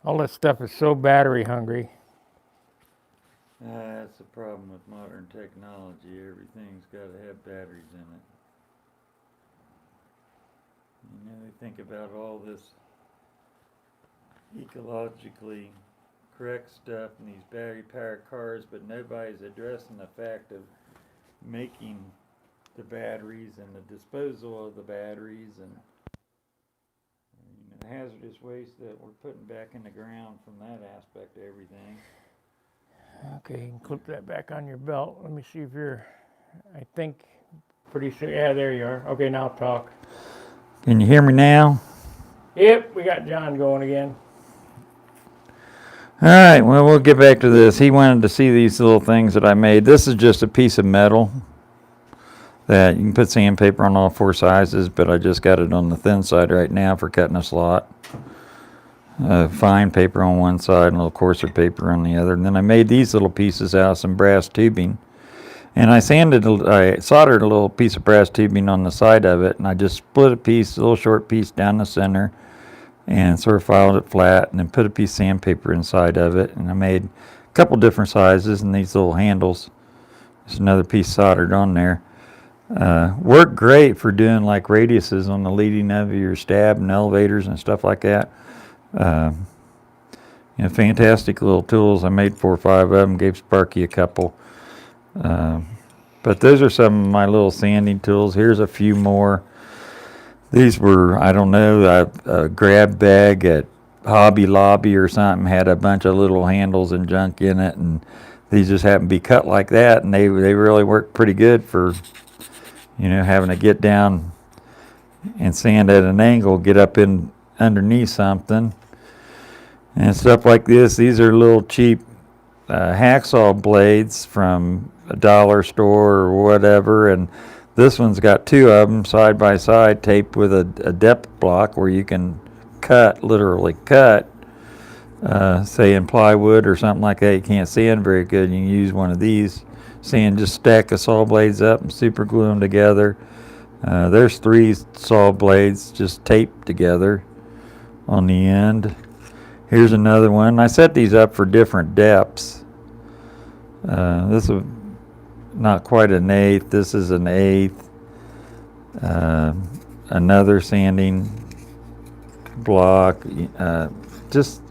All this stuff is so battery hungry. That's the problem with modern technology. Everything's got to have batteries in it. You know, they think about all this ecologically correct stuff in these battery-powered cars, but nobody's addressing the fact of making the batteries and the disposal of the batteries and the hazardous waste that we're putting back in the ground from that aspect of everything. Okay, you can clip that back on your belt. Let me see if you're, I think, pretty soon. Yeah, there you are. Okay, now talk. Can you hear me now? Yep, we got John going again. All right, well, we'll get back to this. He wanted to see these little things that I made. This is just a piece of metal that you can put sandpaper on all four sizes, but I just got it on the thin side right now for cutting a slot. Fine paper on one side and a little coarser paper on the other. And then I made these little pieces out of some brass tubing. And I soldered a little piece of brass tubing on the side of it, and I just split a little short piece down the center and sort of filed it flat and then put a piece of sandpaper inside of it. And I made a couple different sizes and these little handles. There's another piece soldered on there. Worked great for doing like radiuses on the leading of your stab and elevators and stuff like that. Fantastic little tools. I made 4 or 5 of them, gave Sparky a couple. But those are some of my little sanding tools. Here's a few more. These were, I don't know, a grab bag at Hobby Lobby or something, had a bunch of little handles and junk in it, and these just happened to be cut like that, and they really work pretty good for, having to get down and sand at an angle, get up in underneath something and stuff like this. These are little cheap hacksaw blades from a dollar store or whatever, and this one's got 2 of them side by side taped with a depth block where you can literally cut, say in plywood or something like that. You can't sand very good, you can use one of these. Just stack the saw blades up and super glue them together. There's 3 saw blades just taped together on the end. Here's another one. I set these up for different depths. This is not quite an 1/8. This is an 1/8. Another sanding block. Just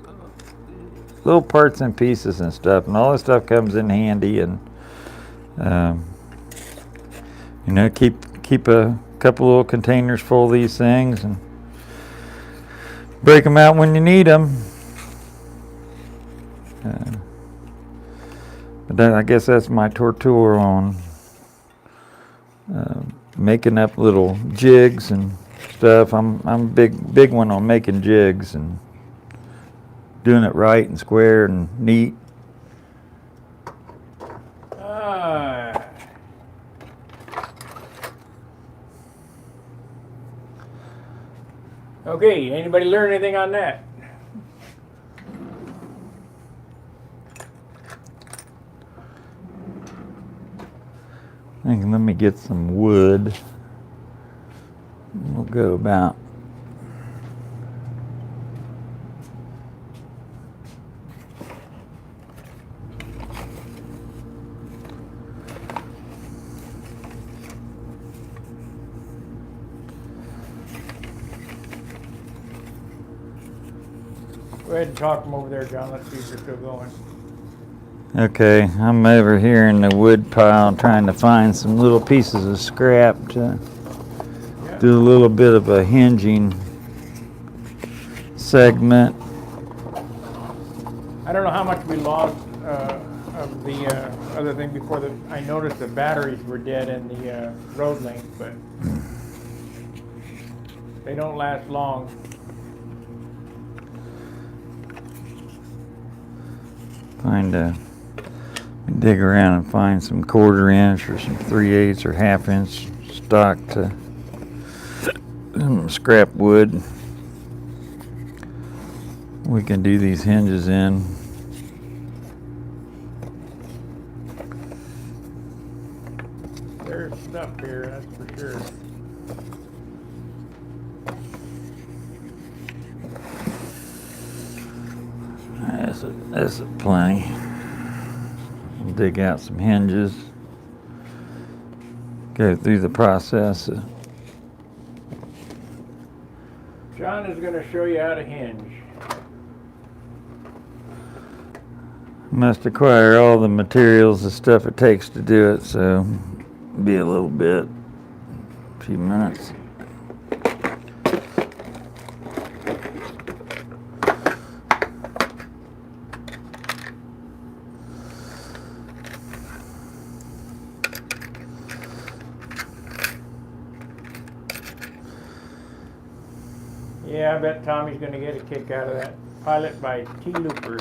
little parts and pieces and stuff. And all this stuff comes in handy. And keep a couple little containers full of these things and break them out when you need them. But then I guess that's my tutorial on making up little jigs and stuff. I'm a big one on making jigs and doing it right and square and neat. Okay, anybody learn anything on that? Let me get some wood. We'll go about Go ahead and talk them over there, John. Let's see if you're still going. Okay, I'm over here in the wood pile trying to find some little pieces of scrap to do a little bit of a hinging segment. I don't know how much we lost of the other thing before I noticed the batteries were dead in the road link, but they don't last long. Dig around and find some 1/4 inch or some 3/8 or 1/2 inch stock to scrap wood. We can do these hinges in. There's stuff here, that's for sure. That's plenty. We'll dig out some hinges. Go through the process. John is going to show you how to hinge. Must acquire all the materials, the stuff it takes to do it, so be a little bit, a few minutes. Yeah, I bet Tommy's going to get a kick out of that. Pilot by T. Looper.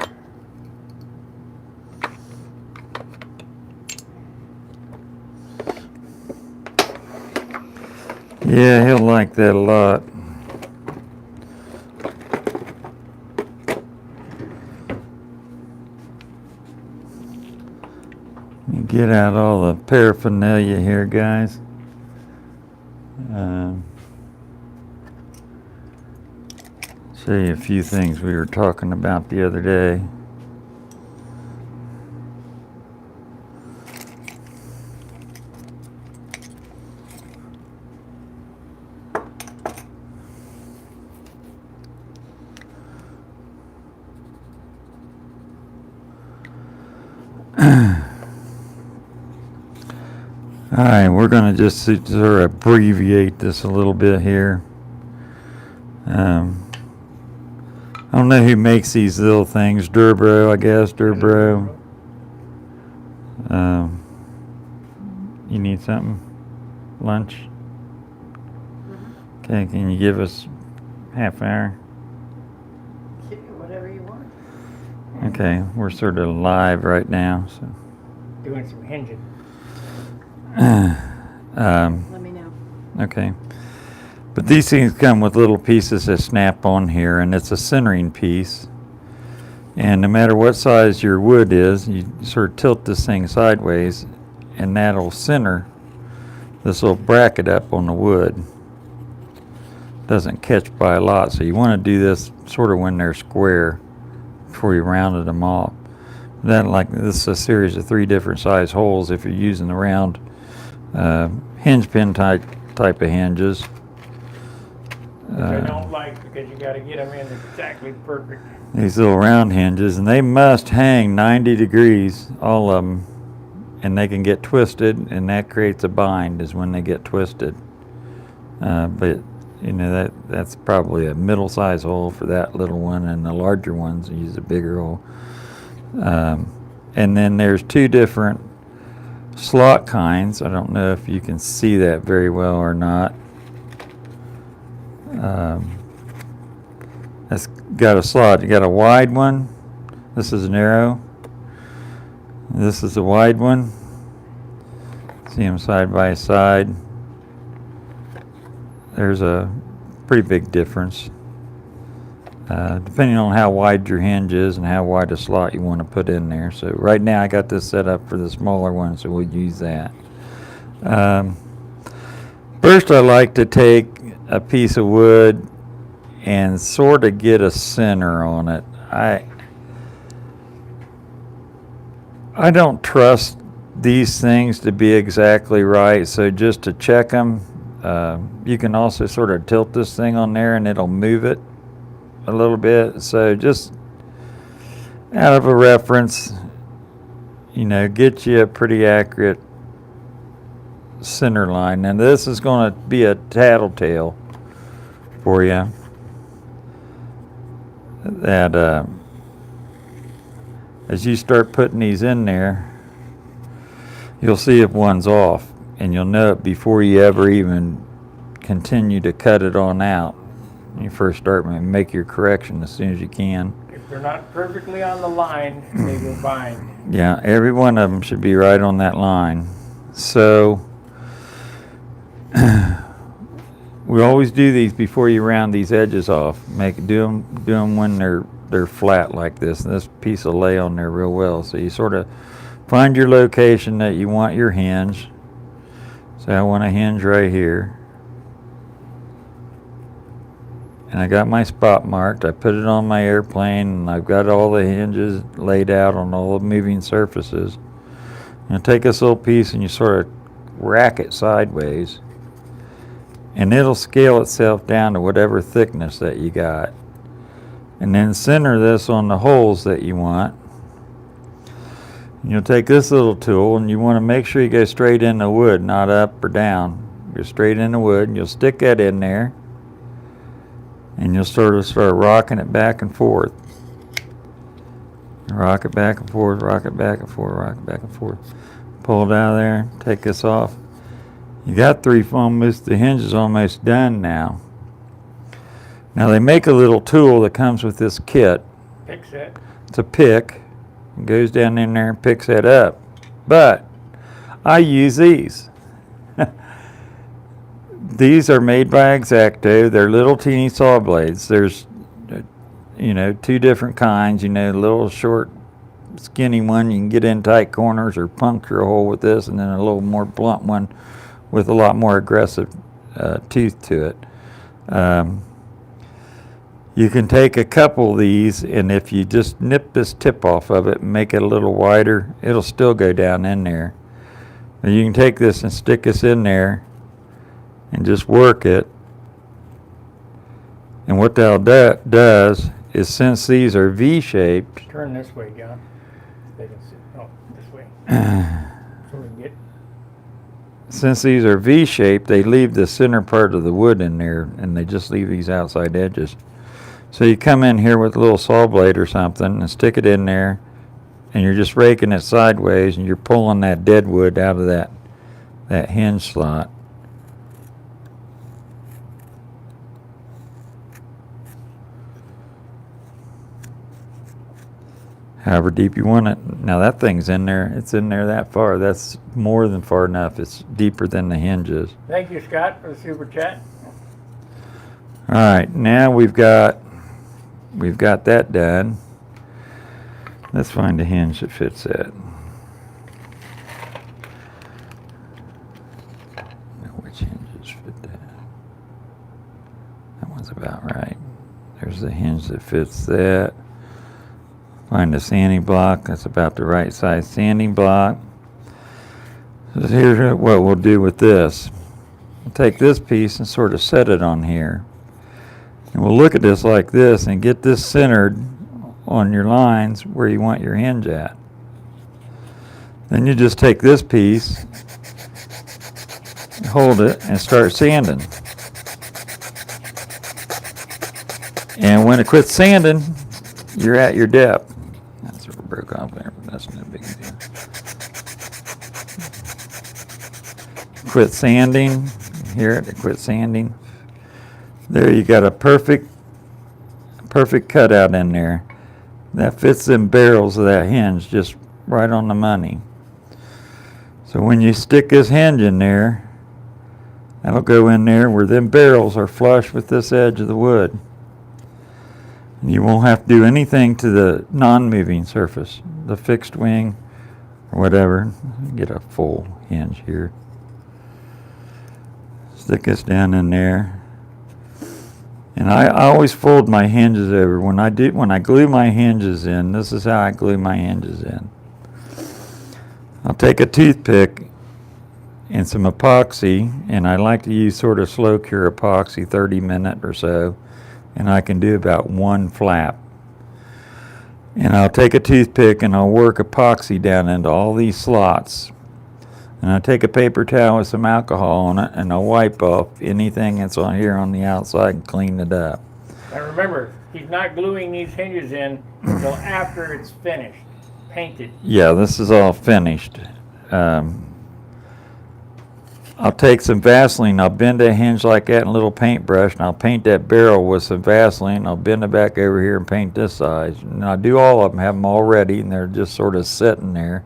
Yeah, he'll like that a lot. You get out all the paraphernalia here, guys. Show you a few things we were talking about the other day. All right, we're going to just sort of abbreviate this a little bit here. I don't know who makes these little things. Durbro, I guess. Durbro. You need something? Lunch? Okay, can you give us half an hour? Whatever you want. Okay, we're sort of live right now, so. Doing some hinging. Let me know. Okay. But these things come with little pieces that snap on here, and it's a centering piece. And no matter what size your wood is, you sort of tilt this thing sideways, and that'll center this little bracket up on the wood. Doesn't catch by a lot, so you want to do this sort of when they're square before you rounded them off. Then, like, this is a series of 3 different size holes if you're using the round hinge pin type of hinges. Which I don't like because you got to get them in exactly perfect. These little round hinges, and they must hang 90 degrees, all of them, and they can get twisted, and that creates a bind is when they get twisted. But you know that's probably a middle size hole for that little one, and the larger ones use a bigger hole. And then there's 2 different slot kinds. I don't know if you can see that very well or not. It's got a slot. You got a wide one. This is narrow. This is a wide one. See them side by side. There's a pretty big difference. Depending on how wide your hinge is and how wide a slot you want to put in there. So right now I got this set up for the smaller one, so we'll use that. First I like to take a piece of wood and sort of get a center on it. I don't trust these things to be exactly right, so just to check them, you can also sort of tilt this thing on there and it'll move it a little bit. So just out of a reference, you know, get you a pretty accurate center line. And this is going to be a tattletale for you. as you start putting these in there, you'll see if one's off, and you'll know it before you ever even continue to cut it on out. When you first start, make your correction as soon as you can. If they're not perfectly on the line, they will bind. Yeah, every one of them should be right on that line. So we always do these before you round these edges off. Do them when they're flat like this. And this piece will lay on there real well. So you sort of find your location that you want your hinge. So I want a hinge right here. And I got my spot marked. I put it on my airplane, and I've got all the hinges laid out on all the moving surfaces. You take this little piece and you sort of rack it sideways, and it'll scale itself down to whatever thickness that you got. And then center this on the holes that you want. You'll take this little tool, and you want to make sure you go straight in the wood, not up or down. Go straight in the wood, and you'll stick that in there. And you'll start rocking it back and forth. Rock it back and forth, rock it back and forth, rock it back and forth. Pull it out of there, take this off. You got the hinge is almost done now. Now they make a little tool that comes with this kit. Pick set. It's a pick. It goes down in there and picks that up. But I use these. These are made by X-Acto. They're little teeny saw blades. There's, two different kinds. A little short, skinny one you can get in tight corners or puncture a hole with this, and then a little more blunt one with a lot more aggressive tooth to it. You can take a couple of these, and if you just nip this tip off of it and make it a little wider, it'll still go down in there. Now you can take this and stick this in there and just work it. And what that does is, since these are V-shaped, Turn this way, John. They can see. Oh, this way. So we can get. Since these are V-shaped, they leave the center part of the wood in there, and they just leave these outside edges. So you come in here with a little saw blade or something and stick it in there, and you're just raking it sideways, and you're pulling that dead wood out of that hinge slot. However deep you want it. Now that thing's in there. It's in there that far. That's more than far enough. It's deeper than the hinge is. Thank you, Scott, for the super chat. All right, now we've got that done. Let's find a hinge that fits that. Now, which hinges fit that? That one's about right. There's the hinge that fits that. Find a sanding block. That's about the right size sanding block. So here's what we'll do with this. We'll take this piece and sort of set it on here. And we'll look at this like this and get this centered on your lines where you want your hinge at. Then you just take this piece, hold it, and start sanding. And when it quits sanding, you're at your depth. That's what broke off there, but that's no big deal. Quit sanding. Hear it? Quit sanding. There, you got a perfect cutout in there. That fits them barrels of that hinge just right on the money. So when you stick this hinge in there, that'll go in there where them barrels are flush with this edge of the wood. You won't have to do anything to the non-moving surface, the fixed wing or whatever. Get a full hinge here. Stick this down in there. And I always fold my hinges over. When I glue my hinges in, this is how I glue my hinges in. I'll take a toothpick and some epoxy, and I like to use sort of slow cure epoxy, 30-minute or so, and I can do about one flap. And I'll take a toothpick and I'll work epoxy down into all these slots. And I'll take a paper towel with some alcohol on it, and I'll wipe off anything that's on here on the outside and clean it up. Now remember, he's not gluing these hinges in until after it's finished. painted. Yeah, this is all finished. I'll take some Vaseline, I'll bend that hinge like that in a little paintbrush, and I'll paint that barrel with some Vaseline. I'll bend it back over here and paint this side. And I'll do all of them, have them all ready, and they're just sort of sitting there,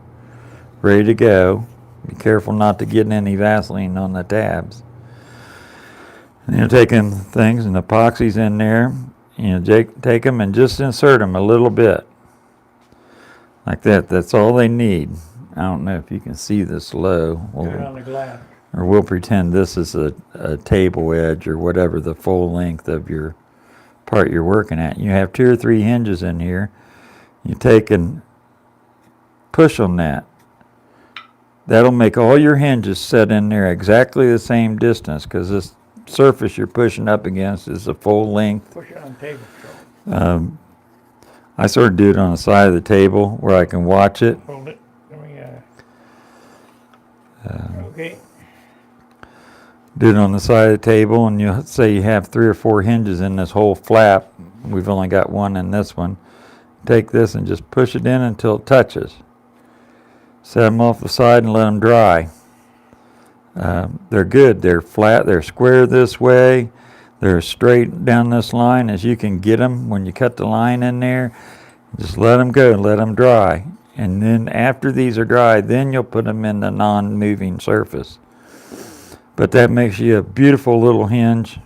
ready to go. Be careful not to get any Vaseline on the tabs. And you're taking things and epoxies in there. You know, take them and just insert them a little bit. Like that. That's all they need. I don't know if you can see this low. Turn on the glass. Or we'll pretend this is a table edge or whatever, the full length of your part you're working at. You have 2 or 3 hinges in here. You take and push on that. That'll make all your hinges set in there exactly the same distance, because this surface you're pushing up against is a full length. Push it on the table. So. I sort of do it on the side of the table where I can watch it. Hold it. Let me, okay. Do it on the side of the table, and you say you have 3 or 4 hinges in this whole flap. We've only got one in this one. Take this and just push it in until it touches. Set them off the side and let them dry. They're good. They're flat. They're square this way. They're straight down this line as you can get them. When you cut the line in there, just let them go and let them dry. And then after these are dry, then you'll put them in the non-moving surface. But that makes you a beautiful little hinge.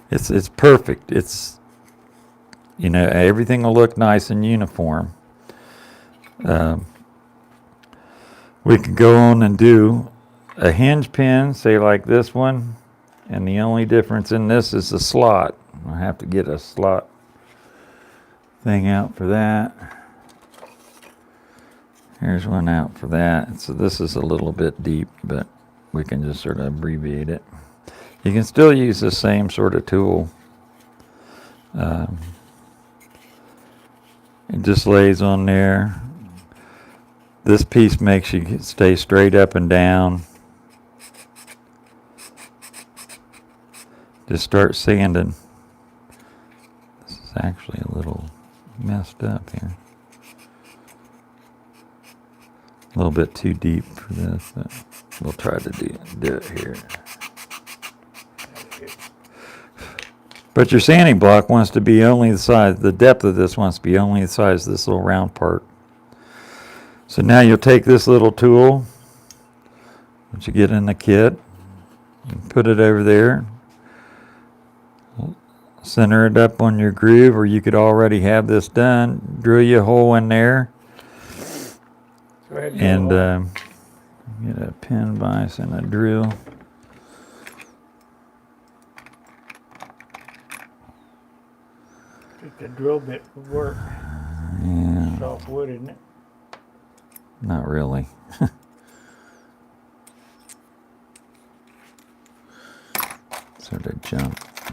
It's perfect. It's, you know, everything will look nice and uniform. We could go on and do a hinge pin, say like this one, and the only difference in this is the slot. I have to get a slot thing out for that. Here's one out for that. So this is a little bit deep, but we can just sort of abbreviate it. You can still use the same sort of tool. It just lays on there. This piece makes you stay straight up and down. Just start sanding. This is actually a little messed up here. A little bit too deep for this, but we'll try to do it here. But your sanding block wants to be only the size, the depth of this wants to be only the size of this little round part. So now you'll take this little tool, which you get in the kit, and put it over there. Center it up on your groove, or you could already have this done. Drill you a hole in there. Go ahead And get a pin vise and a drill. I think the drill bit would work. Yeah, Soft wood, isn't it? not really. Sort of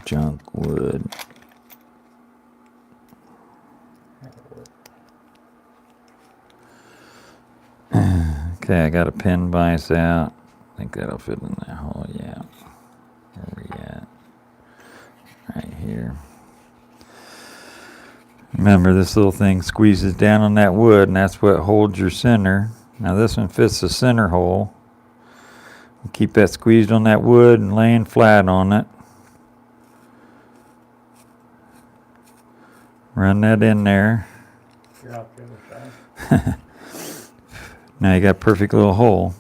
junk wood. Okay, I got a pin vise out. I think that'll fit in that hole, yeah. Where we at? Right here. Remember, this little thing squeezes down on that wood, and that's what holds your center. Now this one fits the center hole. Keep that squeezed on that wood and laying flat on it. Run that in there. You're out the other side. Now you got a perfect little hole.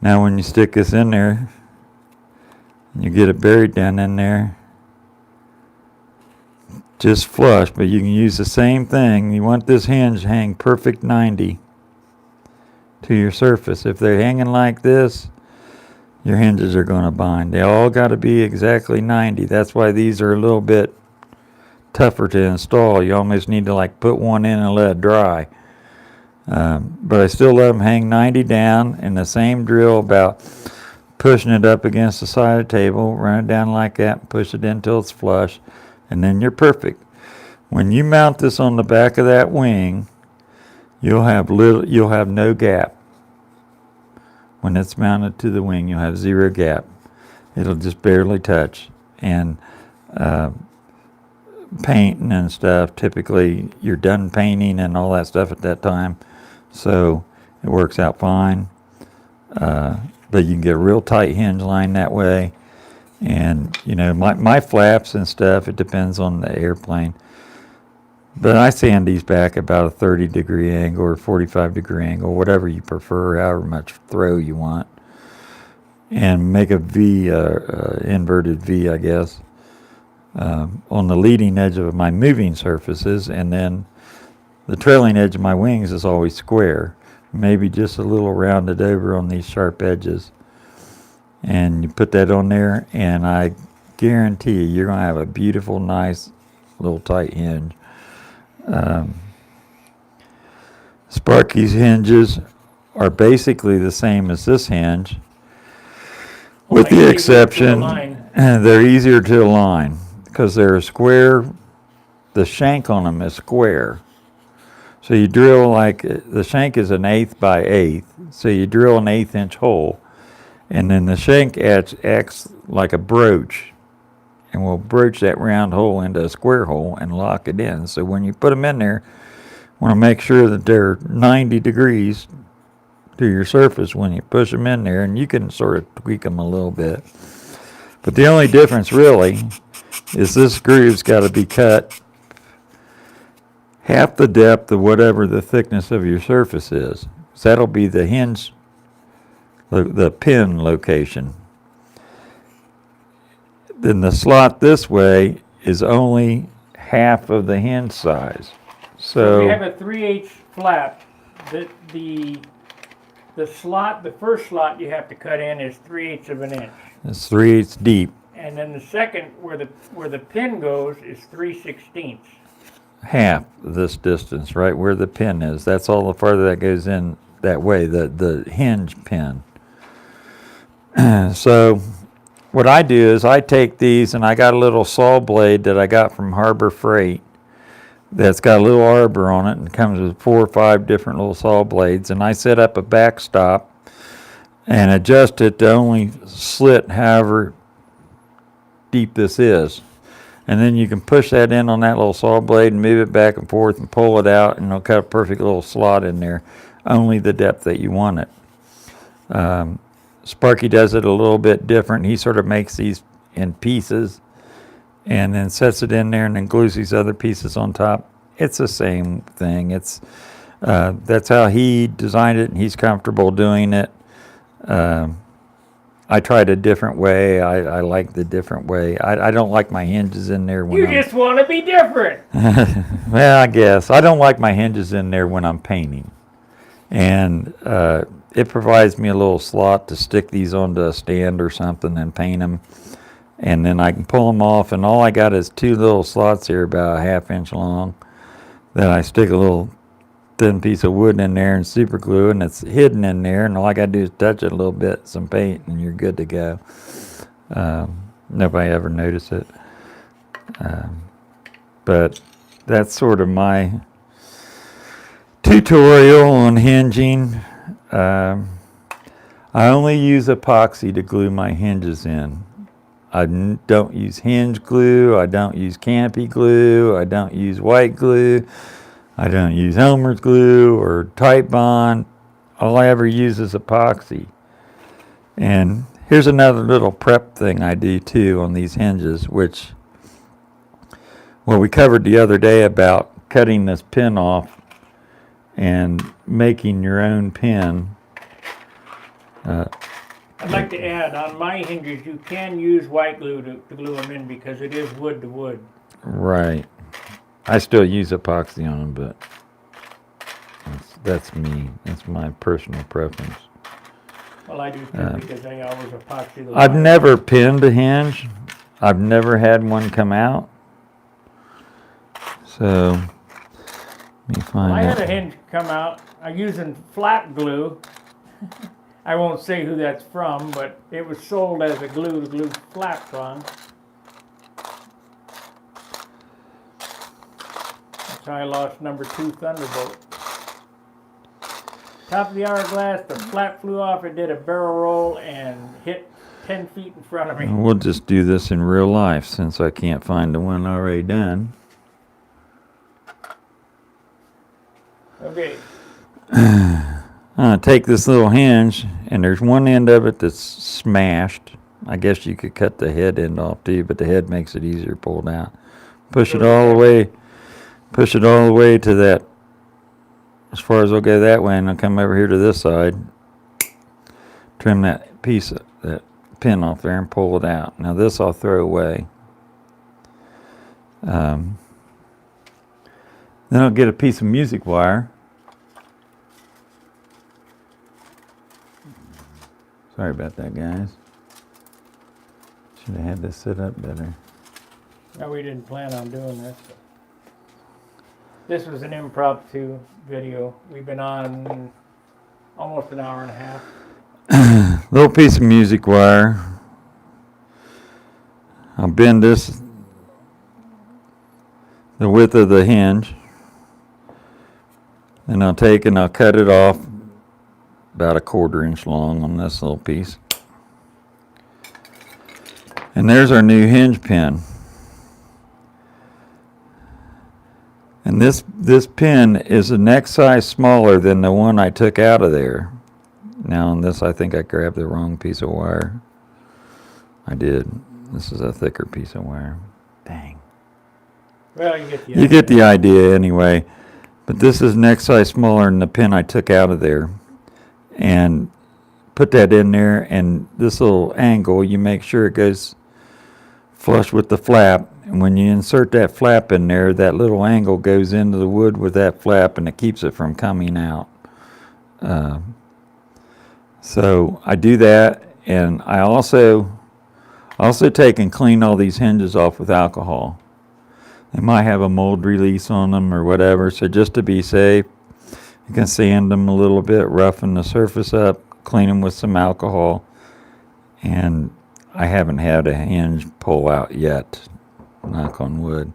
Now when you stick this in there, you get it buried down in there, just flush, but you can use the same thing. You want this hinge to hang perfect 90 to your surface. If they're hanging like this, your hinges are going to bind. They all got to be exactly 90. That's why these are a little bit tougher to install. You almost need to like put one in and let it dry. But I still let them hang 90 down in the same drill, about pushing it up against the side of the table, run it down like that, push it in until it's flush, and then you're perfect. When you mount this on the back of that wing, you'll have no gap. When it's mounted to the wing, you'll have 0 gap. It'll just barely touch. And painting and stuff, typically you're done painting and all that stuff at that time, so it works out fine. But you can get a real tight hinge line that way. And, you know, my flaps and stuff, it depends on the airplane. But I sand these back about a 30-degree angle or 45-degree angle, whatever you prefer, however much throw you want. And make a V, inverted V, I guess, on the leading edge of my moving surfaces. And then the trailing edge of my wings is always square, maybe just a little rounded over on these sharp edges. And you put that on there, and I guarantee you, you're going to have a beautiful, nice, little tight hinge. Sparky's hinges are basically the same as this hinge, with Only the easier to exception align. they're easier to align because they're square. The shank on them is square. So you drill like, the shank is an 1/8 by 1/8, so you drill an 1/8-inch hole. And then the shank acts like a brooch, and we'll broach that round hole into a square hole and lock it in. So when you put them in there, you want to make sure that they're 90 degrees to your surface when you push them in there, and you can sort of tweak them a little bit. But the only difference really is this groove's got to be cut half the depth of whatever the thickness of your surface is. So that'll be the hinge, the pin location. Then the slot this way is only half of the hinge size. So we have So a 3/8 flap. The slot, the first slot you have to cut in is 3/8 of an inch. it's 3/8 deep, And then the second, where the pin goes, is 3/16. half this distance, right where the pin is. That's all the farther that goes in that way, the hinge pin. So what I do is I take these, and I got a little saw blade that I got from Harbor Freight that's got a little arbor on it, and comes with 4 or 5 different little saw blades, and I set up a backstop and adjust it to only slit however deep this is. And then you can push that in on that little saw blade and move it back and forth and pull it out, and it'll cut a perfect little slot in there, only the depth that you want it. Sparky does it a little bit different. He sort of makes these in pieces and then sets it in there and then glues these other pieces on top. It's the same thing. That's how he designed it, and he's comfortable doing it. I tried a different way. I like the different way. I don't like my hinges in there when You I'm... just want to be different. Well, I guess. I don't like my hinges in there when I'm painting. And it provides me a little slot to stick these onto a stand or something and paint them. And then I can pull them off, and all I got is 2 little slots here about a 1/2 inch long that I stick a little thin piece of wood in there and super glue, and it's hidden in there, and all I got to do is touch it a little bit, some paint, and you're good to go. Nobody ever noticed it. But that's sort of my tutorial on hinging. I only use epoxy to glue my hinges in. I don't use hinge glue. I don't use Campy glue. I don't use white glue. I don't use Elmer's glue or Titebond. All I ever use is epoxy. And here's another little prep thing I do too on these hinges, which, well, we covered the other day about cutting this pin off and making your own pin. I'd like to add, on my hinges, you can use white glue to glue them in because it is wood to wood. Right. I still use epoxy on them, but that's me. That's my personal preference. Well, I do too because I always epoxy the I've line. never pinned a hinge. I've never had one come out. So, let me find I had out. a hinge come out. I'm using flat glue. I won't say who that's from, but it was sold as a glue to glue flaps on. That's how I lost number 2 Thunderbolt. Top of the hourglass, the flap flew off. It did a barrel roll and hit 10 feet in front of me. We'll just do this in real life since I can't find the one already done. Okay. I'm gonna take this little hinge, and there's one end of it that's smashed. I guess you could cut the head end off too, but the head makes it easier pulled out. Push it all the way. Push it all the way to that. As far as I'll go that way, and I'll come over here to this side. Trim that piece of that pin off there and pull it out. Now this I'll throw away. Then I'll get a piece of music wire. Sorry about that, guys. Should have had this set up better. No, we didn't plan on doing this. This was an impromptu video. We've been on almost an hour and a half. Little piece of music wire. I'll bend this the width of the hinge. And I'll take and I'll cut it off about a 1/4 inch long on this little piece. And there's our new hinge pin. And this pin is the next size smaller than the one I took out of there. Now on this, I think I grabbed the wrong piece of wire. I did. This is a thicker piece of wire. Dang. Well, You get the idea anyway. But this is next size smaller than the pin I took out of there. And put that in there, and this little angle, you make sure it goes flush with the flap. And when you insert that flap in there, that little angle goes into the wood with that flap, and it keeps it from coming out. So I do that, and I also take and clean all these hinges off with alcohol. They might have a mold release on them or whatever, so just to be safe, you can sand them a little bit, roughen the surface up, clean them with some alcohol, and I haven't had a hinge pull out yet, knock on wood.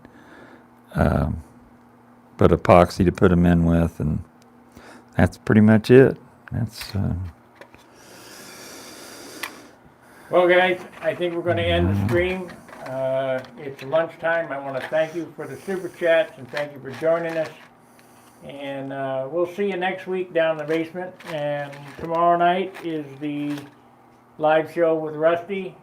But epoxy to put them in with, and that's pretty much it. That's Well, guys, I think we're going to end the stream. It's lunchtime. I want to thank you for the super chats and thank you for joining us. And we'll see you next week down in the basement. And tomorrow night is the live show with Rusty.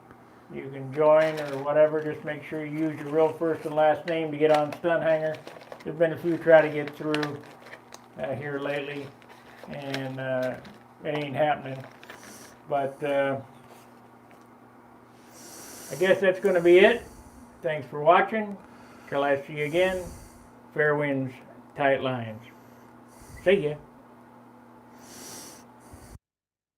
You can join or whatever. Just make sure you use your real first and last name to get on Stunt Hanger. There's been a few try to get through here lately, and it ain't happening. But I guess that's going to be it. Thanks for watching. Till I see you again, fair winds, tight lines. See ya.